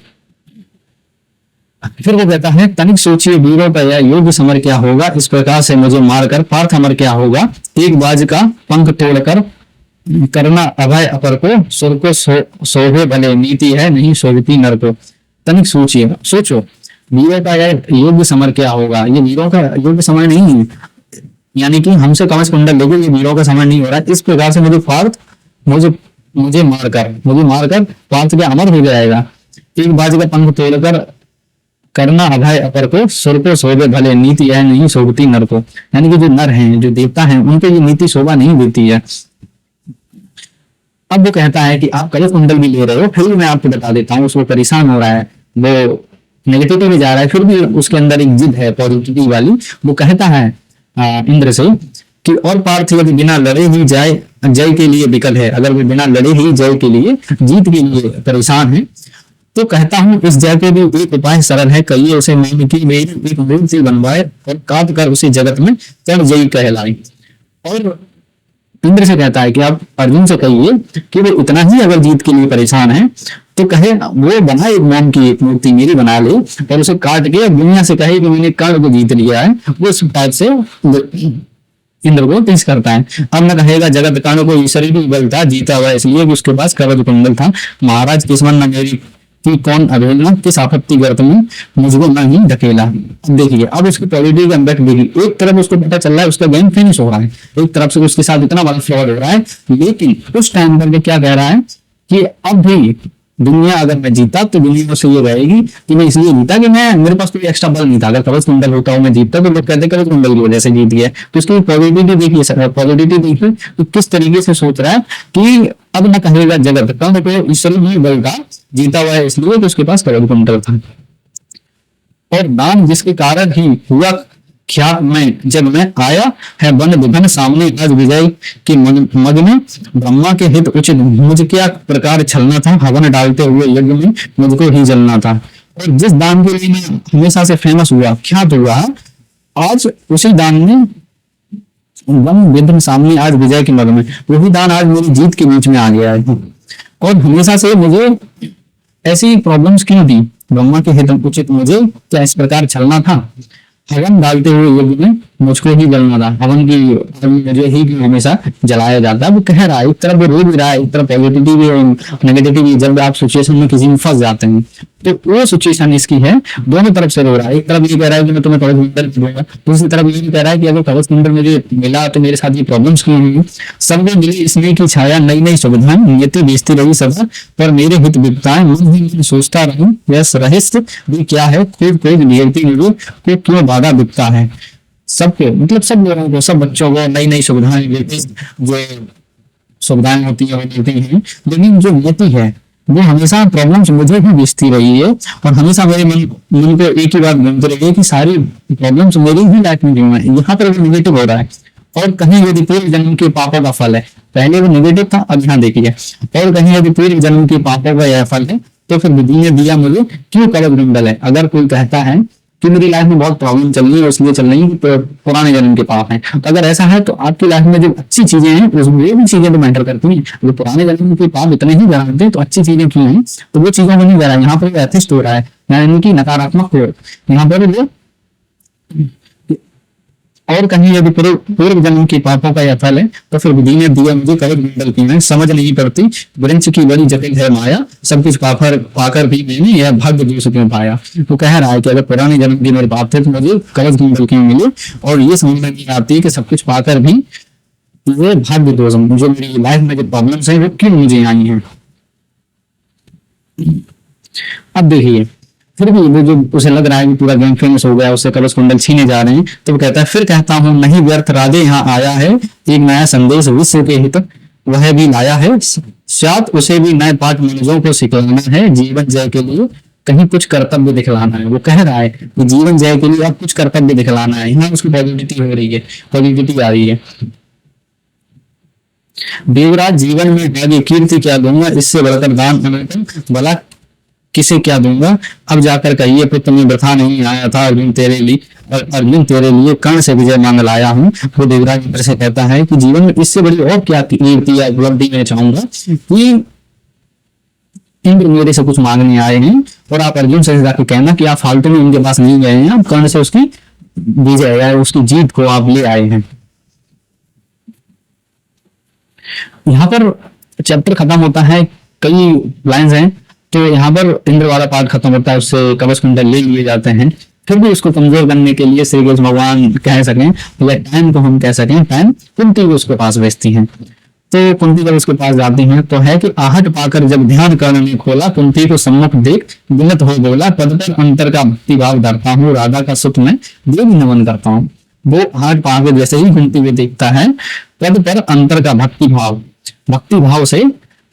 फिर वो कहता है तनिक सोचिए वीरों का यह योग्य समर क्या होगा, इस प्रकार से मुझे मारकर पार्थ अमर क्या होगा, एक बाज का पंख तोड़कर करना अभय अपर को, सुर को शोभे भले नीति है नहीं शोभती नर को। तनिक सोचिए, सोचो वीरों का यह योग्य समर क्या होगा, ये वीरों का योग्य समय नहीं है, यानी कि हमसे कवच कुंडल लेके ये वीरों का समय नहीं हो रहा है। इस प्रकार से मुझे पार्थ मुझे मारकर पार्थ के अमर हो जाएगा, एक बाज का पंख तोड़कर करना अभय अपर को, सुर को शोभे भले नीति है नहीं शोभती नर को। यानी कि जो नर हैं, जो देवता हैं, उनको ये नीति शोभा नहीं देती है। अब वो कहता है कि आप कवच कुंडल भी ले रहे हो, फिर भी मैं आपको बता देता हूँ, उसको परेशान हो रहा है, वो नेगेटिविटी में जा रहा है, फिर भी उसके अंदर एक जिद है पॉजिटिविटी वाली। वो कहता है इंद्र से कि और पार्थ यदि बिना लड़े ही जाए जय के लिए विकल है, अगर वो बिना लड़े ही जय के लिए जीत के लिए परेशान है, तो कहता हूँ इस जय के भी एक उपाय सरल है, कहिए उसे मान की मेरी एक मूर्ति बनवाए और काट कर उसे जगत में चढ़ जयी कहलाए। और इंद्र से कहता है कि आप अर्जुन से कहिए कि वो इतना ही अगर जीत के लिए परेशान है तो कहे वो बना एक मोम की एक मूर्ति मेरी बना ले और उसे काट के दुनिया से कहे कि मैंने कर्ण को जीत लिया है। वो इस टाइप से इंद्र को टीस करता है। अब न कहेगा जगत कर्ण को ईश्वरी भी बल था, जीता हुआ इसलिए कि उसके पास कवच कुंडल था। महाराज किस्मत न मेरी कि कौन अवहेलना किस आपत्ति गर्त में मुझको न ही ढकेला। देखिए अब उसकी पॉलिटिक्स का इम्पैक्ट देखिए, एक तरफ उसको पता चल रहा है उसका गेम फिनिश हो रहा है, एक तरफ से उसके साथ इतना बड़ा फ्रॉड हो रहा है, लेकिन उस टाइम पर क्या कह रहा है कि अब भी दुनिया अगर मैं जीता तो दुनिया में से ये रहेगी कि मैं इसलिए जीता कि मैं मेरे पास कोई एक्स्ट्रा बल नहीं था, अगर कवच कुंडल होता हूँ मैं जीतता तो लोग कहते कवच कुंडल की वजह से जीत गया। तो इसकी पॉजिटिविटी देखिए, पॉजिटिविटी देखिए तो किस तरीके से सोच रहा है कि अब न कहेगा जगत कर्ण को ईश्वर में बल था, जीता हुआ है इसलिए तो उसके पास कवच कुंडल था। और नाम जिसके कारण ही हुआ ख्यात में जब मैं आया है वन विघन सामने आज विजय के मग में, ब्रह्मा के हित उचित मुझ क्या प्रकार छलना था, हवन डालते हुए यज्ञ में मुझको ही जलना था। और जिस दान के लिए मैं हमेशा से फेमस हुआ, ख्यात हुआ, आज उसी दान में वन विघन सामने आज विजय के मग में, वही दान आज मेरी जीत के बीच में आ गया है। और हमेशा से मुझे ऐसी प्रॉब्लम्स क्यों दी, ब्रह्मा के हित उचित मुझे क्या इस प्रकार छलना था, हवन डालते हुए यज्ञ में मुझको ही जलना था, हवन की मुझे ही हमेशा जलाया जाता है। वो कह रहा है, एक तरफ वो रो भी रहा है, एक तरफ पॉजिटिविटी भी और नेगेटिविटी भी। जब आप सिचुएशन में किसी में फंस जाते हैं तो वो सिचुएशन इसकी है, दोनों तरफ से रो रहा है। एक तरफ ये कह रहा है कि मैं तुम्हें कवच कुंडल दूंगा, दूसरी तरफ ये भी कह रहा है कि अगर कवच कुंडल मुझे मिला तो मेरे साथ ये प्रॉब्लम्स क्यों हुई। सबने मिली इसमें की छाया नई नई सुविधाएं, नियति बेचती रही सदा पर मेरे हित विपताएं, मन ही सोचता रहूं यह रहस्य भी क्या है, खूब खोज नियति को क्यों बाधा बिकता है। सबके मतलब सब लोगों को, सब बच्चों को नई नई सुविधाएं मिलती, जो सुविधाएं होती है वो मिलती हैं, लेकिन जो नियति है वो हमेशा प्रॉब्लम्स मुझे भी बेचती रही है। और हमेशा मेरे मन को एक ही बात घूमती रही है कि सारी प्रॉब्लम्स मेरी ही लाइफ में क्यों है। यहाँ पर निगेटिव हो रहा है और कहीं यदि पूर्व जन्म के पापों का फल है, पहले वो निगेटिव था अब यहाँ देखिए, और कहीं यदि पूर्व जन्म के पापों का यह फल है तो फिर विधि ने दिया मुझे क्यों कवच कुंडल है। अगर कोई कहता है कि मेरी लाइफ में बहुत प्रॉब्लम चल रही है, इसलिए चल रही है कि पुराने जन्म के पाप हैं। तो अगर ऐसा है तो आपकी लाइफ में जो अच्छी चीजें हैं उसमें भी चीजें तो मैटर करती हैं। अगर पुराने जन्म के पाप इतने ही गहरा थे तो अच्छी चीजें क्यों हैं, तो वो चीजों को नहीं गहरा। यहाँ पर एथिस्ट हो रहा है, यानी कि नकारात्मक हो, यहाँ पर वो और कहीं यदि पूर्व जन्म की पापों का यह फल है तो फिर विधि ने दिया मुझे कवच कुंडल की, मैं समझ नहीं पड़ती वृक्ष की बड़ी जटिल है माया, सब कुछ पाकर भी मैंने यह भाग्य दोष क्यों पाया। तो कह रहा है कि अगर पुराने जन्म के मेरे पाप थे तो मुझे कवच कुंडल क्यों मिले, और ये समझ में नहीं आती है कि सब कुछ पाकर भी ये भाग्य दोष जो मेरी लाइफ में जो प्रॉब्लम्स है वो क्यों मुझे आई है। अब देखिए फिर भी वो जो उसे लग रहा है कि पूरा गेम फेमस हो गया, उससे कवच कुंडल छीने जा रहे हैं, तो वो कहता है फिर कहता हूँ नहीं व्यर्थ राधे यहाँ आया है, एक नया संदेश विश्व के हित वह भी लाया है, शायद उसे भी नए पाठ मनुष्यों को सिखलाना है, जीवन जय के लिए कहीं कुछ कर्तव्य दिखलाना है। वो कह रहा है कि जीवन जय के लिए आप कुछ कर्तव्य दिखलाना है, यहाँ उसकी पॉजिटिविटी हो रही है, पॉजिटिविटी आ रही है। देवराज जीवन में आगे कीर्ति क्या दूंगा, इससे बढ़कर दान अनंत भला किसे क्या दूंगा, अब जाकर कहिए पुत्र में वृथा नहीं आया था अर्जुन तेरे लिए, और अर्जुन तेरे लिए कर्ण से विजय मांग लाया हूँ। वो देवराज इंद्र से कहता है कि जीवन में इससे बड़ी और क्या कीर्ति या उपलब्धि मैं चाहूंगा कि इंद्र मेरे से कुछ मांगने आए हैं, और आप अर्जुन से जाकर कहना कि आप फालतू में उनके पास नहीं गए हैं, आप कर्ण से उसकी विजय या उसकी जीत को आप ले आए हैं। यहाँ पर चैप्टर खत्म होता है, कई लाइंस हैं, तो यहाँ पर इंद्र वाला पार्ट खत्म होता है, उससे कवच कुंडल ले लिए जाते हैं। फिर भी उसको कमजोर करने के लिए श्री कृष्ण भगवान कह सकें या टाइम को हम कह सकें, टाइम कुंती को उसके पास भेजती हैं। तो कुंती जब उसके पास जाती हैं तो है कि आहट पाकर जब ध्यान कर्ण ने खोला, कुंती को सम्मुख देख विनत हो बोला, पद पर अंतर का भक्ति भाव धरता हूँ, राधा का सुख में देवी नमन करता हूँ। वो आहट पाकर जैसे ही कुंती को देखता है, पद पर अंतर का भक्ति भाव से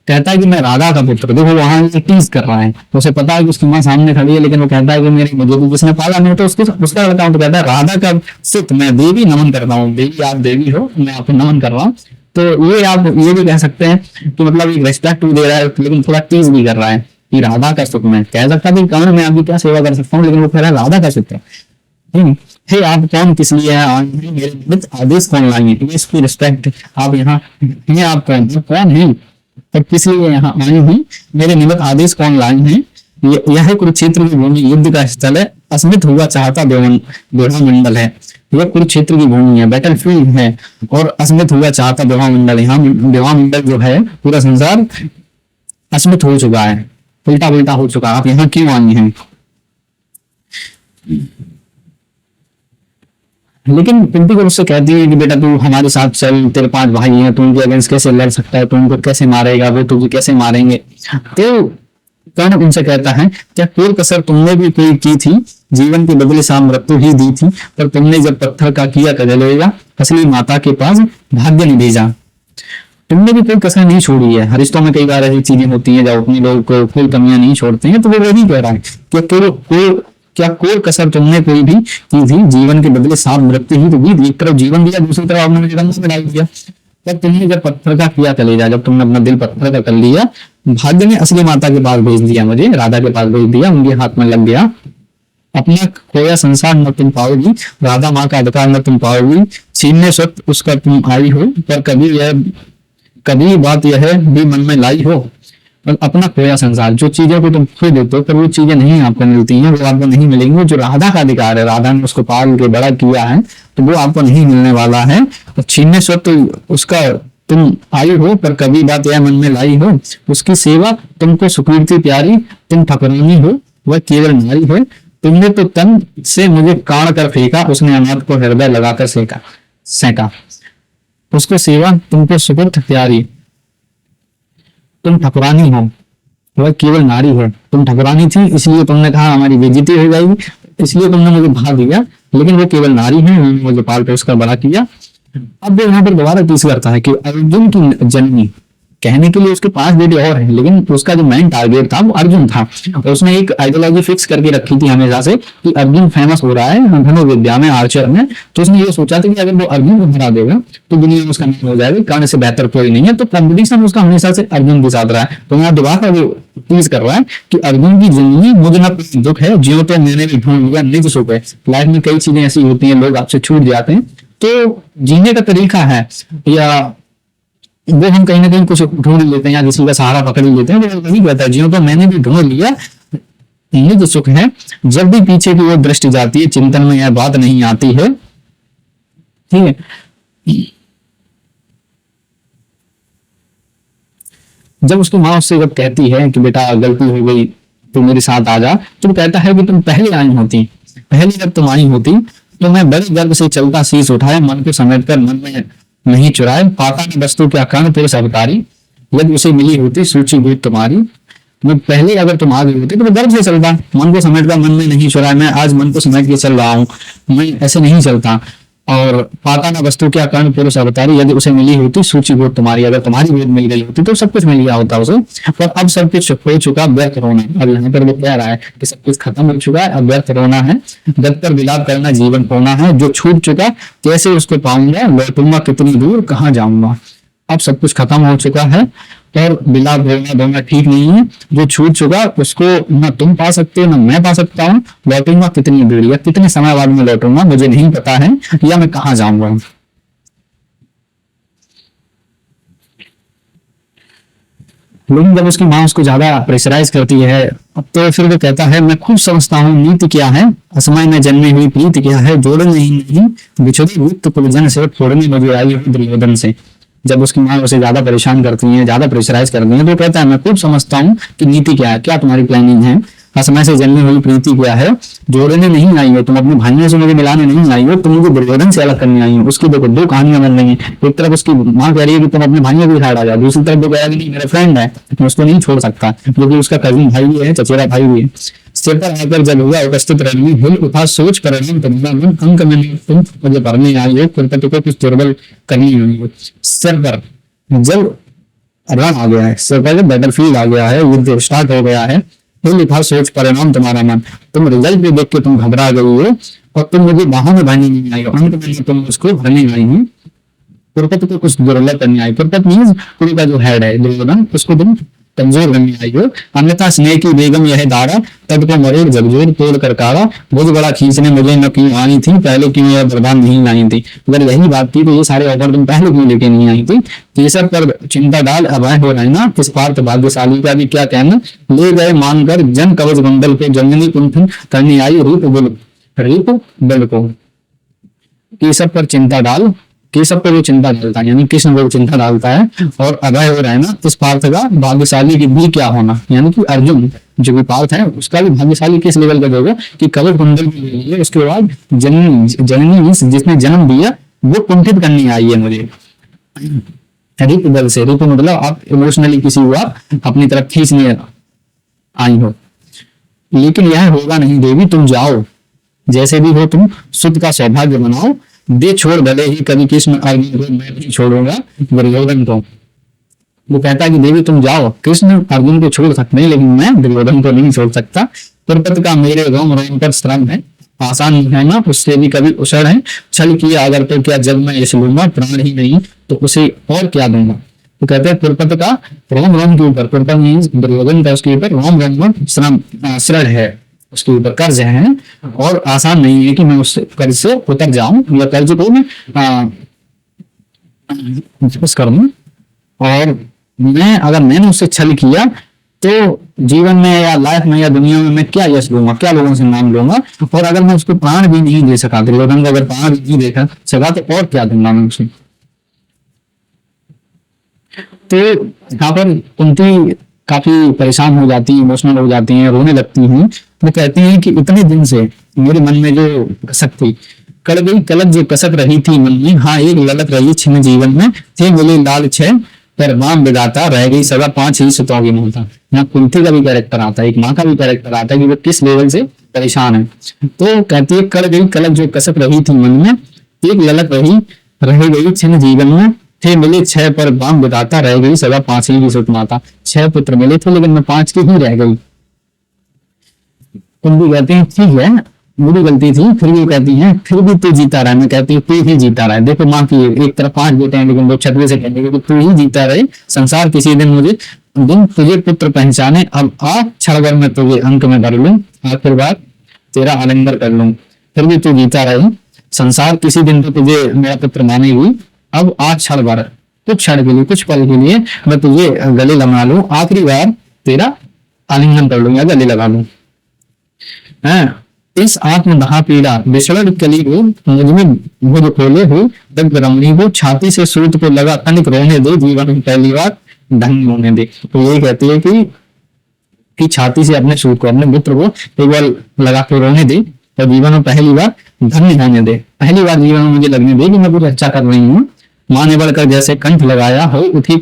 कहता है कि मैं राधा का पुत्र। देखो वहां से टीज कर रहा है, तो उसे पता है कि उसकी माँ सामने खड़ी है, लेकिन वो कहता है कि मुझे तो किसने पाला नहीं, तो उसका लड़का हूं, तो कहता है राधा का सुत मैं देवी नमन करता हूँ, देवी आप देवी हो, मैं आपको नमन कर रहा हूँ। तो ये आप ये भी कह सकते हैं कि मतलब एक रेस्पेक्ट भी दे रहा है, लेकिन थोड़ा टीज भी कर रहा है कि राधा का सुख में कह सकता है कौन मैं आपकी क्या सेवा कर सकता हूँ, लेकिन वो कह रहा है राधा का सुख है। हे आप कौन किस लिए है, मेरे निमित्त आदेश कौन लाएंगे, इसकी रिस्पेक्ट आप यहाँ आप कौन है और किस लिए यहाँ आई हूँ, मेरे निमित्त आदेश कौन लाए हैं। यह कुरुक्षेत्र की भूमि युद्ध का स्थल है, अस्मित हुआ चाहता दोहा मंडल है। यह कुरुक्षेत्र की भूमि है, बैटल फील्ड है, और अस्मित हुआ चाहता दोहा मंडल। यहाँ दोहा मंडल जो है पूरा संसार अस्मित हो चुका है, उल्टा उल्टा हो चुका है, आप यहाँ क्यों आई हैं। लेकिन कुंती को उससे कहती है कि बेटा तू हमारे साथ चल, तेरे 5 भाई हैं, तू उनके अगेंस्ट कैसे लड़ सकता है, तू उनको कैसे मारेगा, वो तुझे कैसे मारेंगे। तो कर्ण उनसे कहता है क्या कोई कसर तुमने भी कोई की थी, जीवन के बदले साम मृत्यु ही दी थी, पर तुमने जब पत्थर का किया कजलेगा, असली माता के पास भाग्य नहीं भेजा। तुमने भी कोई कसर नहीं छोड़ी है। रिश्तों में कई बार ऐसी चीजें होती हैं जब अपने लोग को कोई कमियां नहीं छोड़ते हैं, तो वो वही कह रहा है कि क्या कोई कसर तुमने कोई भी की थी, जीवन के बदले साफ मृत्यु ही तो दी, एक तरफ जीवन दिया, दूसरी तरफ आपने जन्म से डाल दिया। तब तुमने जब पत्थर का किया कलेजा, जब तुमने अपना दिल पत्थर का कर लिया, भाग्य ने असली माता के पास भेज दिया, मुझे राधा के पास भेज दिया, उनके हाथ में लग गया। अपना खोया संसार न तुम पाओगी, राधा माँ का अधिकार न तुम पाओगी, छीनने सत्य उसका तुम आई हो, पर कभी बात यह भी मन में लाई हो, अपना खोया संसार, जो चीजों को तुम खो देते हो पर वो चीजें नहीं आपको मिलती हैं, वो आपको नहीं मिलेंगी। जो राधा का अधिकार है, राधा ने उसको पाल के बड़ा किया है, तो वो आपको नहीं मिलने वाला है। और छीनने से तो उसका तुम आई हो, पर कभी बात यह मन में लाई हो, उसकी सेवा तुमको सुकीर्ति प्यारी, तुम ठकुरानी हो, वह केवल नारी हो। तुमने तो तन से मुझे काढ़ कर फेंका, उसने अनाथ को हृदय लगाकर सेका, उसको सेवा तुमको सुकृत प्यारी, तुम ठकुरानी हो, वह केवल नारी है। तुम ठकुरानी थी इसलिए तुमने कहा हमारी बेइज्जती हो जाएगी, इसलिए तुमने मुझे भाग दिया, लेकिन वो केवल नारी है, मुझे पाल पोस कर बड़ा किया। अब वो यहाँ पर दोबारा टीज करता है कि अर्जुन की जननी कहने के लिए उसके 5 बेटे और हैं, लेकिन उसका जो मेन टारगेट था वो अर्जुन था। और उसने एक आइडियोलॉजी फिक्स करके रखी थी हमेशा से कि अर्जुन फेमस हो रहा है धनुर्विद्या में, आर्चर में। तो उसने ये सोचा था कि अगर वो अर्जुन को हरा देगा तो दुनिया में उसका नाम हो जाएगा, कर्ण से बेहतर कोई नहीं है। तो कंपटीशन उसका हमेशा से अर्जुन के साथ रहा है। तो यहाँ दोबारा वो टीज कर रहा है कि अर्जुन की जिंदगी मुझ न दुख है, ज्यों तो मैंने भी ढूंढ लिया निज सुख है। लाइफ में कई चीजें ऐसी होती हैं, लोग आपसे छूट जाते हैं, तो जीने का तरीका है या वो हम कहीं ना कहीं कुछ ढूंढ लेते हैं या किसी का सहारा पकड़ लेते हैं। वो वही कहता है, ज्यों तो मैंने भी ढूंढ लिया निज सुख है। जब भी पीछे की ओर दृष्टि जाती है, चिंतन में यह बात नहीं आती है। ठीक है, जब उसकी माँ उससे जब कहती है कि बेटा गलती हो गई, तू मेरे साथ आ जा, तो वो कहता है कि तुम पहले आई होती, पहले जब तुम आई होती तो मैं बड़े गर्व से चलता शीश उठाए, मन को समेट कर मन में नहीं चुराए, पाता ने वस्तु क्या कर्ण पुरुष अवतारी, यदि उसे मिली होती सूची हुई तुम्हारी। मैं पहले अगर तुम आ गई होती तो मैं गर्व से चलता, मन को समेट कर मन में नहीं चुराए। मैं आज मन को समेट के चल रहा हूँ, मैं ऐसे नहीं चलता। और पाता ना वस्तु क्या कर्ण पुरुष अवतारी, यदि उसे मिली होती सूची गोद तुम्हारी, अगर तुम्हारी गोद मिल गई होती तो सब कुछ मिल गया होता उसे। पर अब सब कुछ हो चुका, व्यर्थ रोना। अब यहाँ पर वो कह रहा है कि सब कुछ खत्म हो चुका है, अब व्यर्थ रोना है, दब कर विलाप करना जीवन खोना है। जो छूट चुका कैसे उसको पाऊंगा, लौटूंगा कितनी दूर कहाँ जाऊंगा। अब सब कुछ खत्म हो चुका है और विलाप रोना धोना ठीक नहीं है। जो छूट चुका उसको ना तुम पा सकते हो ना मैं पा सकता हूँ। लौटूंगा कितनी देर या कितने समय बाद में लौटूंगा मुझे नहीं पता है, या मैं कहाँ जाऊंगा। लेकिन जब उसकी माँ उसको ज्यादा प्रेशराइज करती है तो फिर वो कहता है, मैं खूब समझता हूँ नीति क्या है, असमय में जन्मी हुई प्रीति क्या है, जोड़ने ही नहीं बिछुड़ी गुप्त कुलजन से, छोड़ने मुझे आई हुई दुर्योधन से। जब उसकी माँ उसे ज्यादा परेशान करती है, ज्यादा प्रेशराइज करती है, तो कहता है मैं खूब समझता हूँ कि नीति क्या है, क्या तुम्हारी प्लानिंग है। असमय से जन्मी हुई प्रीति क्या है, जोड़ने नहीं आई हो तुम, अपने भाइयों से मुझे मिलाने नहीं आई हो, तुम मुझे दुर्योधन से अलग करने आई हो। उसकी देखो दो कहानियां बन रही है। एक तरफ उसकी माँ कह रही है कि तुम अपने भाइयों को साइड आ जाओ, दूसरी तरफ वो कह रहा है कि नहीं मेरा फ्रेंड है, मैं उसको नहीं छोड़ सकता, क्योंकि उसका कजिन भाई भी है, चचेरा भाई भी है। सिर पर आकर जब हुआ उपस्थित रहनी, भूल उठा सोच कर अंक में तुम मुझे भरने आई हो, कृपया को कुछ दुर्बल करनी हुई। सिर पर जब रण आ गया है, सिर पर जब बैटलफील्ड आ गया है, युद्ध स्टार्ट हो गया है, तो लिखा सोच परिणाम तुम्हारा मन, तुम रिजल्ट भी देख के तुम घबरा गई हो और तुम मुझे बाहों में भरने नहीं आई हो, अंत में तुम उसको भरने आई हो। कुरपत को कुछ दुर्लभ करने आई। कुरपत मीन्स कुरी का जो हेड है दुर्योधन, उसको तुम कमजोर करने आई हो। अन्यथा स्नेह की बेगम यह दारा, तब को मरे जगजोर तोड़ कर कारा, बहुत बड़ा खींचने मुझे न क्यों आनी थी, पहले क्यों यह वरदान नहीं लाई थी। अगर यही बात थी तो ये सारे ऑफर तुम पहले क्यों लेके नहीं आई थी। केसर पर चिंता डाल अभय हो रहना, इस पार्थ भाग्यशाली का भी क्या कहना, ले गए मानकर जन कवच बंदल पे, जननी कुंठन करनी आई रूप बिल को। केसर पर चिंता डाल, केशव पर वो चिंता डालता है, यानी कृष्ण पर चिंता डालता है, और अभय हो रहा है ना इस पार्थ का भाग्यशाली की भी क्या होना, यानी कि अर्जुन जो भी पार्थ है उसका भी भाग्यशाली किस लेवल का होगा कि कवच कुंडल भी ले लिए। उसके बाद जननी जिसने जन्म दिया वो कुंठित करनी आई है मुझे रिप बल से। रिप मतलब आप इमोशनली किसी को आप अपनी तरफ खींचने आई हो। लेकिन यह होगा नहीं देवी, तुम जाओ जैसे भी हो, तुम सुध का सौभाग्य बनाओ, दे छोड़ भले ही कभी कृष्ण अर्जुन को मैं नहीं छोड़ूंगा दुर्योधन को। वो कहता है कि देवी तुम जाओ, कृष्ण अर्जुन को छोड़ सकते हैं लेकिन मैं दुर्योधन को नहीं छोड़ सकता। कुरपत का मेरे रोम रोम पर श्रम है, आसान है ना उससे भी कभी उछड़ है, छल किया अगर तो क्या जब मैं यश लूंगा, प्राण ही नहीं तो उसे और क्या दूंगा। तो कहते हैं कुरपत का रोम रोम के ऊपर, कुरपत मीन्स दुर्योधन का उसके ऊपर रोम रोम श्रम है, उसके ऊपर कर्ज है और आसान नहीं है कि मैं उस कर्ज से उतर जाऊं या कर्ज को मैं वापस कर दूं। और मैं अगर मैंने उससे छल किया तो जीवन में या लाइफ में या दुनिया में मैं क्या यश लूंगा, क्या लोगों से नाम लूंगा। और अगर मैं उसको प्राण भी नहीं दे सका, दुर्योधन को अगर प्राण भी नहीं देखा सका तो और क्या दूंगा मैं उसे। तो यहाँ पर कुंती काफी परेशान हो जाती है, इमोशनल हो जाती हैं, रोने लगती हैं। वो कहती हैं कि इतने दिन से मेरे मन में जो कसक थी, कड़ गई कलक जो कसक रही थी मन में, हाँ एक ललक रही छिन्न जीवन में, थे बोले लाल छह पर माम बिगाता, रह गई सगा पांच ही सुतों की ममता। यहाँ कुंती का भी कैरेक्टर आता है, एक माँ का भी कैरेक्टर आता है कि वो किस लेवल से परेशान है। तो कहती है कड़ गई कलक जो कसक रही थी मन में, एक ललक रही रह गई छिन्न जीवन में, थे मिले छह पर बाम बिताता, रह गई सदा पांच ही की सुत माता। छह पुत्र मिले थे लेकिन मैं पांच की ही रह गई। तुम भी कहती हैं ठीक है मेरी गलती थी, फिर भी कहती हैं फिर भी तू जीता रहा। मैं कहती हूँ तू ही जीता रहा है। देखो माँ की एक तरफ पांच बेटे हैं लेकिन लोग छतवे से कहेंगे कि तू ही जीता रहे। संसार किसी दिन मुझे दिन तुझे पुत्र पहचाने, अब आ क्षण में तुझे अंक में कर लूं, आखिर बार तेरा आलिंगन कर लूं। फिर भी तू जीता रहे, संसार किसी दिन तो तुझे मेरा पुत्र मानेगी। अब आ क्षण भर, कुछ क्षण के लिए, कुछ पल के लिए मैं तुझे गले लगा लूं, आखिरी बार तेरा आलिंगन कर लूंगा, गले लगा लूं। इस आत्म दहा पीड़ा विषण कली को मुझ में भुज खोले हो, दग्ध रमणी को छाती से सूत को लगा तनिक रोने दे, जीवन में पहली बार ढंग होने दे। तो ये कहती है कि छाती से अपने सूत को, अपने मित्र को एक बार लगा के रोने दे, तो जीवन में पहली बार धन्य होने दे। पहली बार जीवन में मुझे लगने दे कि मैं कुछ अच्छा कर रही हूँ। माँ ने बढ़कर जैसे कंठ लगाया हो, उठी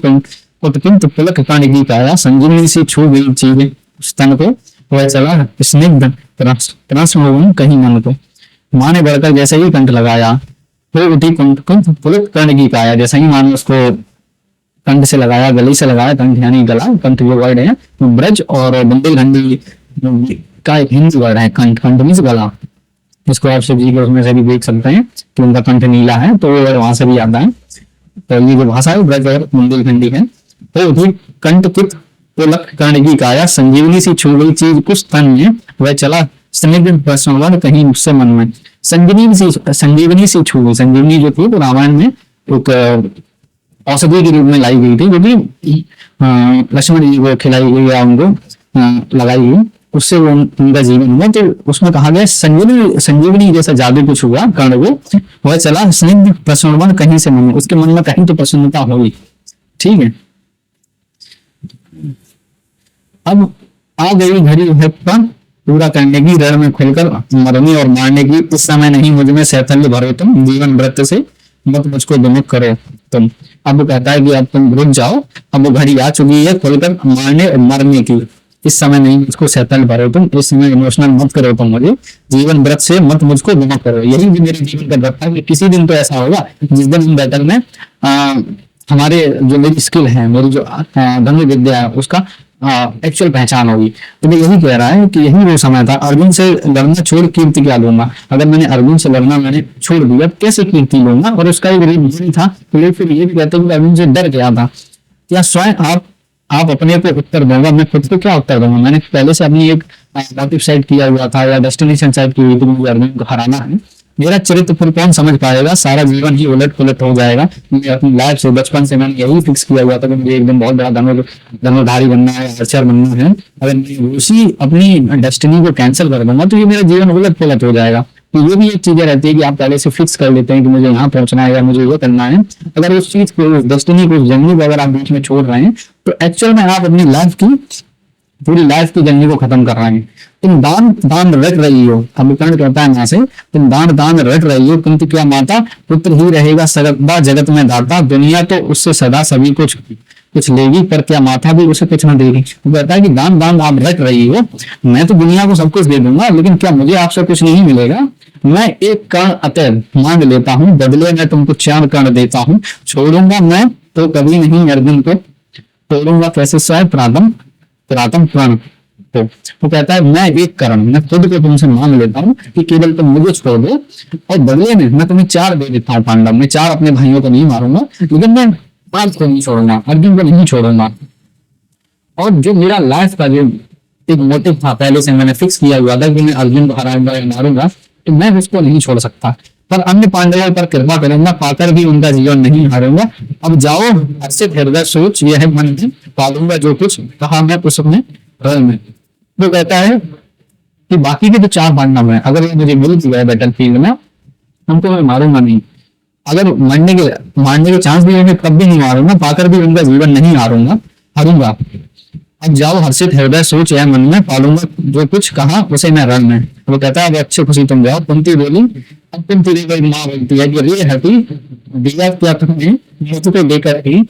उत्किंत पुलक कर्ण की काया, संजीवनी सी छू गई चीजें स्तन को, वह चला स्निग्ध त्रसमोहन कहीं मन को। माँ ने बढ़कर जैसे ही कंठ लगाया, फिर उठी कुंठ पुलक कर्ण की काया। जैसे ही माँ ने उसको कंठ से लगाया, गले से लगाया, कंठ यानी गला, कंठ जो वर्ड है ब्रज और बुंदेलखंडी का एक हिंदी वर्ड है कंठ। कंठ मीन्स गला। इसको आप शिव जी के उसमें से भी देख सकते हैं कि उनका कंठ नीला है, तो वो वहां से भी आता है। तो ये जो भाषा है ब्रज और बुंदेलखंडी है। तो उठी कंठ कुत पुलक कर्ण की काया, संजीवनी सी छू गई चीज कुछ तन में, वह चला स्निग्ध प्रसन्न कहीं मुझसे मन में। संजीवनी सी छू गई। संजीवनी जो थी तो रामायण में एक औषधि के रूप में लाई गई थी, जो कि लक्ष्मण जी को खिलाई गई या उनको लगाई गई, उससे वो उनका जीवन हुआ। तो उसमें कहा गया संजीवनी, संजीवनी जैसा जादू कुछ हुआ कर्ण को, वह चला स्निग्ध प्रसन्न कहीं से मन में, उसके मन में कहीं तो प्रसन्नता होगी। ठीक है, अब आ गई घड़ी है पर पूरा करने की, रण में खुलकर मरने और मारने की। इस समय नहीं मुझ में शैतल्य भरो तुम, जीवन व्रत से मत मुझको विमुख करो तुम। अब कहता है कि अब तुम रुक जाओ, अब वो घड़ी आ चुकी है खुलकर मारने और मरने की। इस समय नहीं मुझको शैतल्य भरो तुम, इस समय इमोशनल मत करो तुम मुझे, जीवन व्रत से मत मुझको विमुख करो। यही भी मेरे जीवन का व्रत है कि किसी दिन तो ऐसा होगा जिस दिन हम बैटल में हमारे जो मेरी स्किल है, मेरी जो धनुष विद्या है, उसका एक्चुअल पहचान होगी। तो मैं यही कह रहा है कि यही वो समय था। अर्जुन से लड़ना छोड़ कीर्ति क्या लूंगा। अगर मैंने अर्जुन से लड़ना मैंने छोड़ दिया, कैसे कीर्ति लूंगा। और उसका एक रीजन था, तो फिर ये भी कहते हैं कि अर्जुन से डर गया था। क्या स्वयं आप अपने को उत्तर दूंगा, मैं खुद को क्या उत्तर दूंगा। मैंने पहले से अपनी एक मोटिव सेट किया हुआ था या डेस्टिनेशन सेट की हुई थी, मुझे अर्जुन को हराना है। मेरा चरित्र फिर कौन समझ पाएगा, सारा जीवन ही उलट पुलट हो जाएगा। मैं अपनी लाइफ से बचपन से मैंने यही फिक्स किया हुआ था कि मुझे एक दिन बहुत बड़ा धनुर्धारी बनना है, आर्चर बनना है। अगर मैं उसी अपनी डेस्टिनी को कैंसिल कर दूंगा तो ये मेरा जीवन उलट पुलट हो जाएगा। तो ये भी एक चीजें रहती है कि आप पहले से फिक्स कर लेते हैं कि मुझे यहाँ पहुंचना है या मुझे वो करना है। अगर उस चीज को, उस डेस्टिनी को, उस जर्नी को अगर आप बीच में छोड़ रहे हैं तो एक्चुअल में आप अपनी लाइफ की, पूरी लाइफ की जर्नी को खत्म कर रहे हैं। तुम दान दान रट रही हो, अभी कर्ण कहता है यहाँ से, तुम दान दान रट रही हो, किंतु क्या माता पुत्र ही रहेगा सदा जगत में दाता। दुनिया तो उससे सदा सभी कुछ लेगी, पर क्या माता भी उसे कुछ न देगी। वो कहता है कि दान दान आप रट रही हो, मैं तो दुनिया को सब कुछ दे दूंगा, लेकिन क्या मुझे आपसे कुछ नहीं मिलेगा। मैं एक कर्ण अतः मांग लेता हूँ, बदले में तुमको 4 कर्ण देता हूँ। छोड़ूंगा मैं तो कभी नहीं अर्जुन को, छोड़ूंगा कैसे स्वयं प्रातम प्रण। तो वो कहता है मैं एक कर्ण, मैं खुद को तुमसे मांग लेता हूँ कि केवल तुम मुझे छोड़ दो, और बदले में मैं तुम्हें 4 दे देता हूँ पांडव। मैं 4 अपने भाइयों को नहीं मारूंगा, लेकिन मैं 5 को नहीं छोड़ूंगा, अर्जुन को नहीं छोड़ूंगा। और जो मेरा लाइफ का जो एक मोटिव था, पहले से मैंने फिक्स किया हुआ था कि मैं अर्जुन को हराऊंगा या मारूंगा, तो मैं उसको नहीं छोड़ सकता। पर अन्य पांडवों पर कृपा करूंगा, पाकर भी उनका जीवन नहीं हारूंगा। अब जाओ हर्षित हृदय सोच, यह मन में पालूंगा जो कुछ कहा मैं उस अपने हृदय में। तो कहता है कि बाकी के तो 4 पांडव हैं, अगर ये मुझे मिल गया बैटल फील्ड में, उनको मैं मारूंगा नहीं। अगर मारने के चांस भी होंगे तब भी नहीं मारूंगा, पाकर भी उनका जीवन नहीं हाला। अब जाओ हर्षित हृदय सोच, यह मन में पालूंगा जो कुछ कहा उसे मैं रण में। वो कहता है अच्छी खुशी तुम जाओ। कुंती बोली, अब कुंती देकर माँ बोलती है कि रे हटी दिया क्या तुमने मुझको लेकर ही,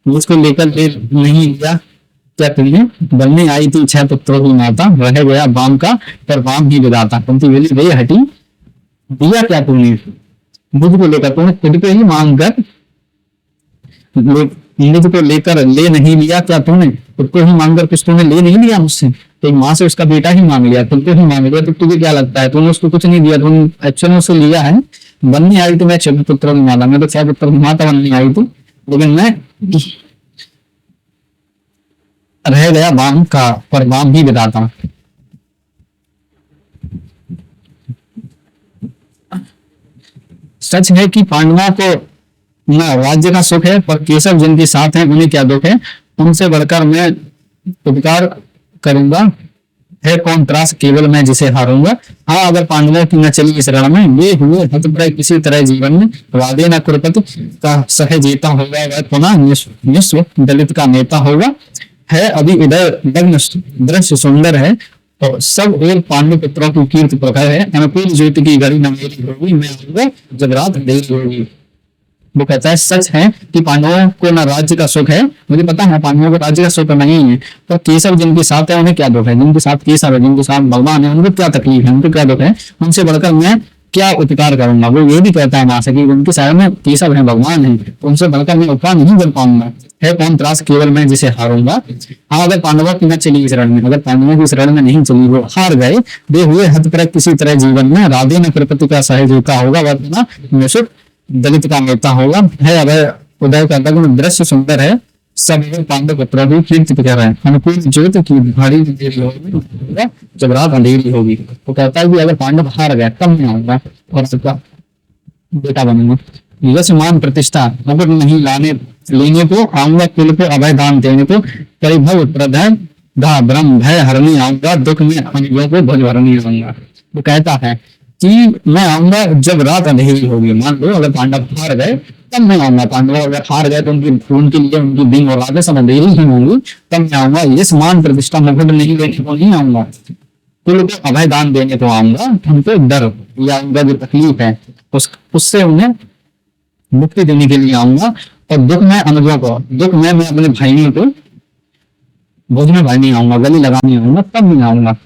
मुझको लेकर ले नहीं लिया क्या तुमने। बनने आई थी 6 पुत्रों की माता, रह गया बाम का पर बाम ही विदाता। कुंती बोली रे हटी दिया क्या तुमने मुझको लेकर, तुमने खुद पे ही मांग कर निज को लेकर ले नहीं लिया क्या तूने, खुद को ही मांगकर कुछ तूने ले नहीं लिया मुझसे। तो माँ से उसका बेटा ही मांग लिया, खुद को ही मांग लिया, तो तुझे क्या लगता है तूने उसको कुछ नहीं दिया, तूने एक्चुअली में उसको लिया है। बनने आई थी मैं छह पुत्र की माता, मैं तो छह पुत्र की माता बनने आई थी, लेकिन मैं रह गया बाम का, पर बाम भी बताता हूँ। सच है कि पांडवों को ना राज्य का सुख है, पर केशव जिनके साथ हैं उन्हें क्या दुख है, उनसे बढ़कर मैं उपकार करूंगा, है कौन त्रास केवल मैं जिसे हारूंगा। हाँ अगर पांडवों की न चली इस रण में, वे हुए हतप्रय किसी तरह जीवन में, वादे न कुरपति का सह जीता होगा, वह पुनः निस्व दलित का नेता होगा। है अभी इधर लग्न दृश्य सुंदर है, तो सब और पांडु पुत्रों की कीर्ति प्रखर है, अनुकूल ज्योति की घड़ी न मेरी होगी, मैं आऊंगा जब रात देरी होगी। वो कहता है सच है कि पांडवों को ना राज्य का सुख है, मुझे पता है पांडवों को राज्य का सुख नहीं है, तो केशव जिनके साथ है उन्हें क्या दुख है, जिनके साथ केशव है, जिनके साथ भगवान है, उनको क्या तकलीफ है, उनको क्या दुख है, उनसे बढ़कर मैं क्या उपकार करूंगा। वो ये भी कहता है ना कि उनके साथ में केशव है, भगवान है, तो उनसे बढ़कर मैं उपकार नहीं कर पाऊंगा। है कौन त्रास केवल मैं जिसे हारूंगा। हाँ अगर पांडवों की न चली इस रण में, अगर पांडवों की इस रण में नहीं चली, वो हार गए, वे हुए हतप्रय किसी तरह जीवन में, राधे न कृपति का सह जीता होगा, वरना निशुक दलित का नेता होगा। है अगर उदय का लग्न दृश्य सुंदर है, सब पांडव पुत्रों की कीर्ति कह रहे हैं, अनुकूल ज्योति की घड़ी अंधेरी होगी, जब रात अंधेरी होगी। वो कहता है कि अगर पांडव हार गया तब मैं आऊंगा और सबका बेटा बनूंगा। यश मान प्रतिष्ठा मुकुट नहीं लाने लेने को आऊंगा, कुल को अभय दान देने को, परिभव प्रधय धा ब्रह्म भय हरनी आऊंगा, दुख में अंगों को भज भरनी आऊंगा। वो कहता है कि मैं आऊंगा जब रात अंधेरी होगी। मान लो अगर पांडव हार गए तब मैं आऊंगा, पांडव अगर हार गए तो उनके लिए उनकी दिन और रातें सब अंधेरी ही होंगी, तब मैं आऊंगा। यश मान प्रतिष्ठा मुकुट नहीं लेने को नहीं आऊंगा, कुल को अभय दान देने को आऊंगा। उनको डर या उनका जो तकलीफ है उससे उन्हें मुक्ति देने के लिए आऊंगा, और दुख में अनुजों को, दुख में मैं अपने भाइयों को भोज में भाई नहीं आऊंगा, गले लगाने आऊंगा, तब नहीं आऊंगा।